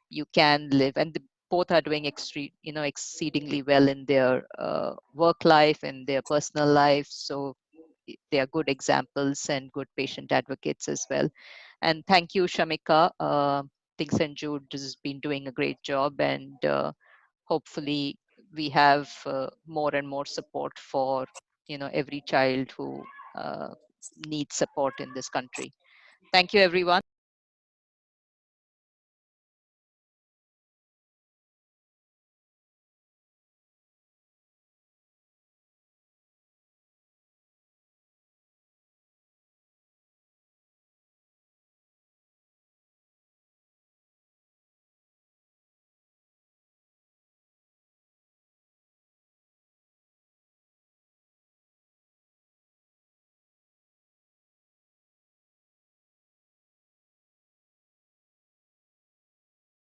you can live, and both are doing exceedingly well in their work life and their personal life. So they are good examples and good patient advocates as well. And thank you, Shamika. Think St. Jude has been doing a great job, and hopefully we have more and more support for every child who needs support in this country. Thank you, everyone.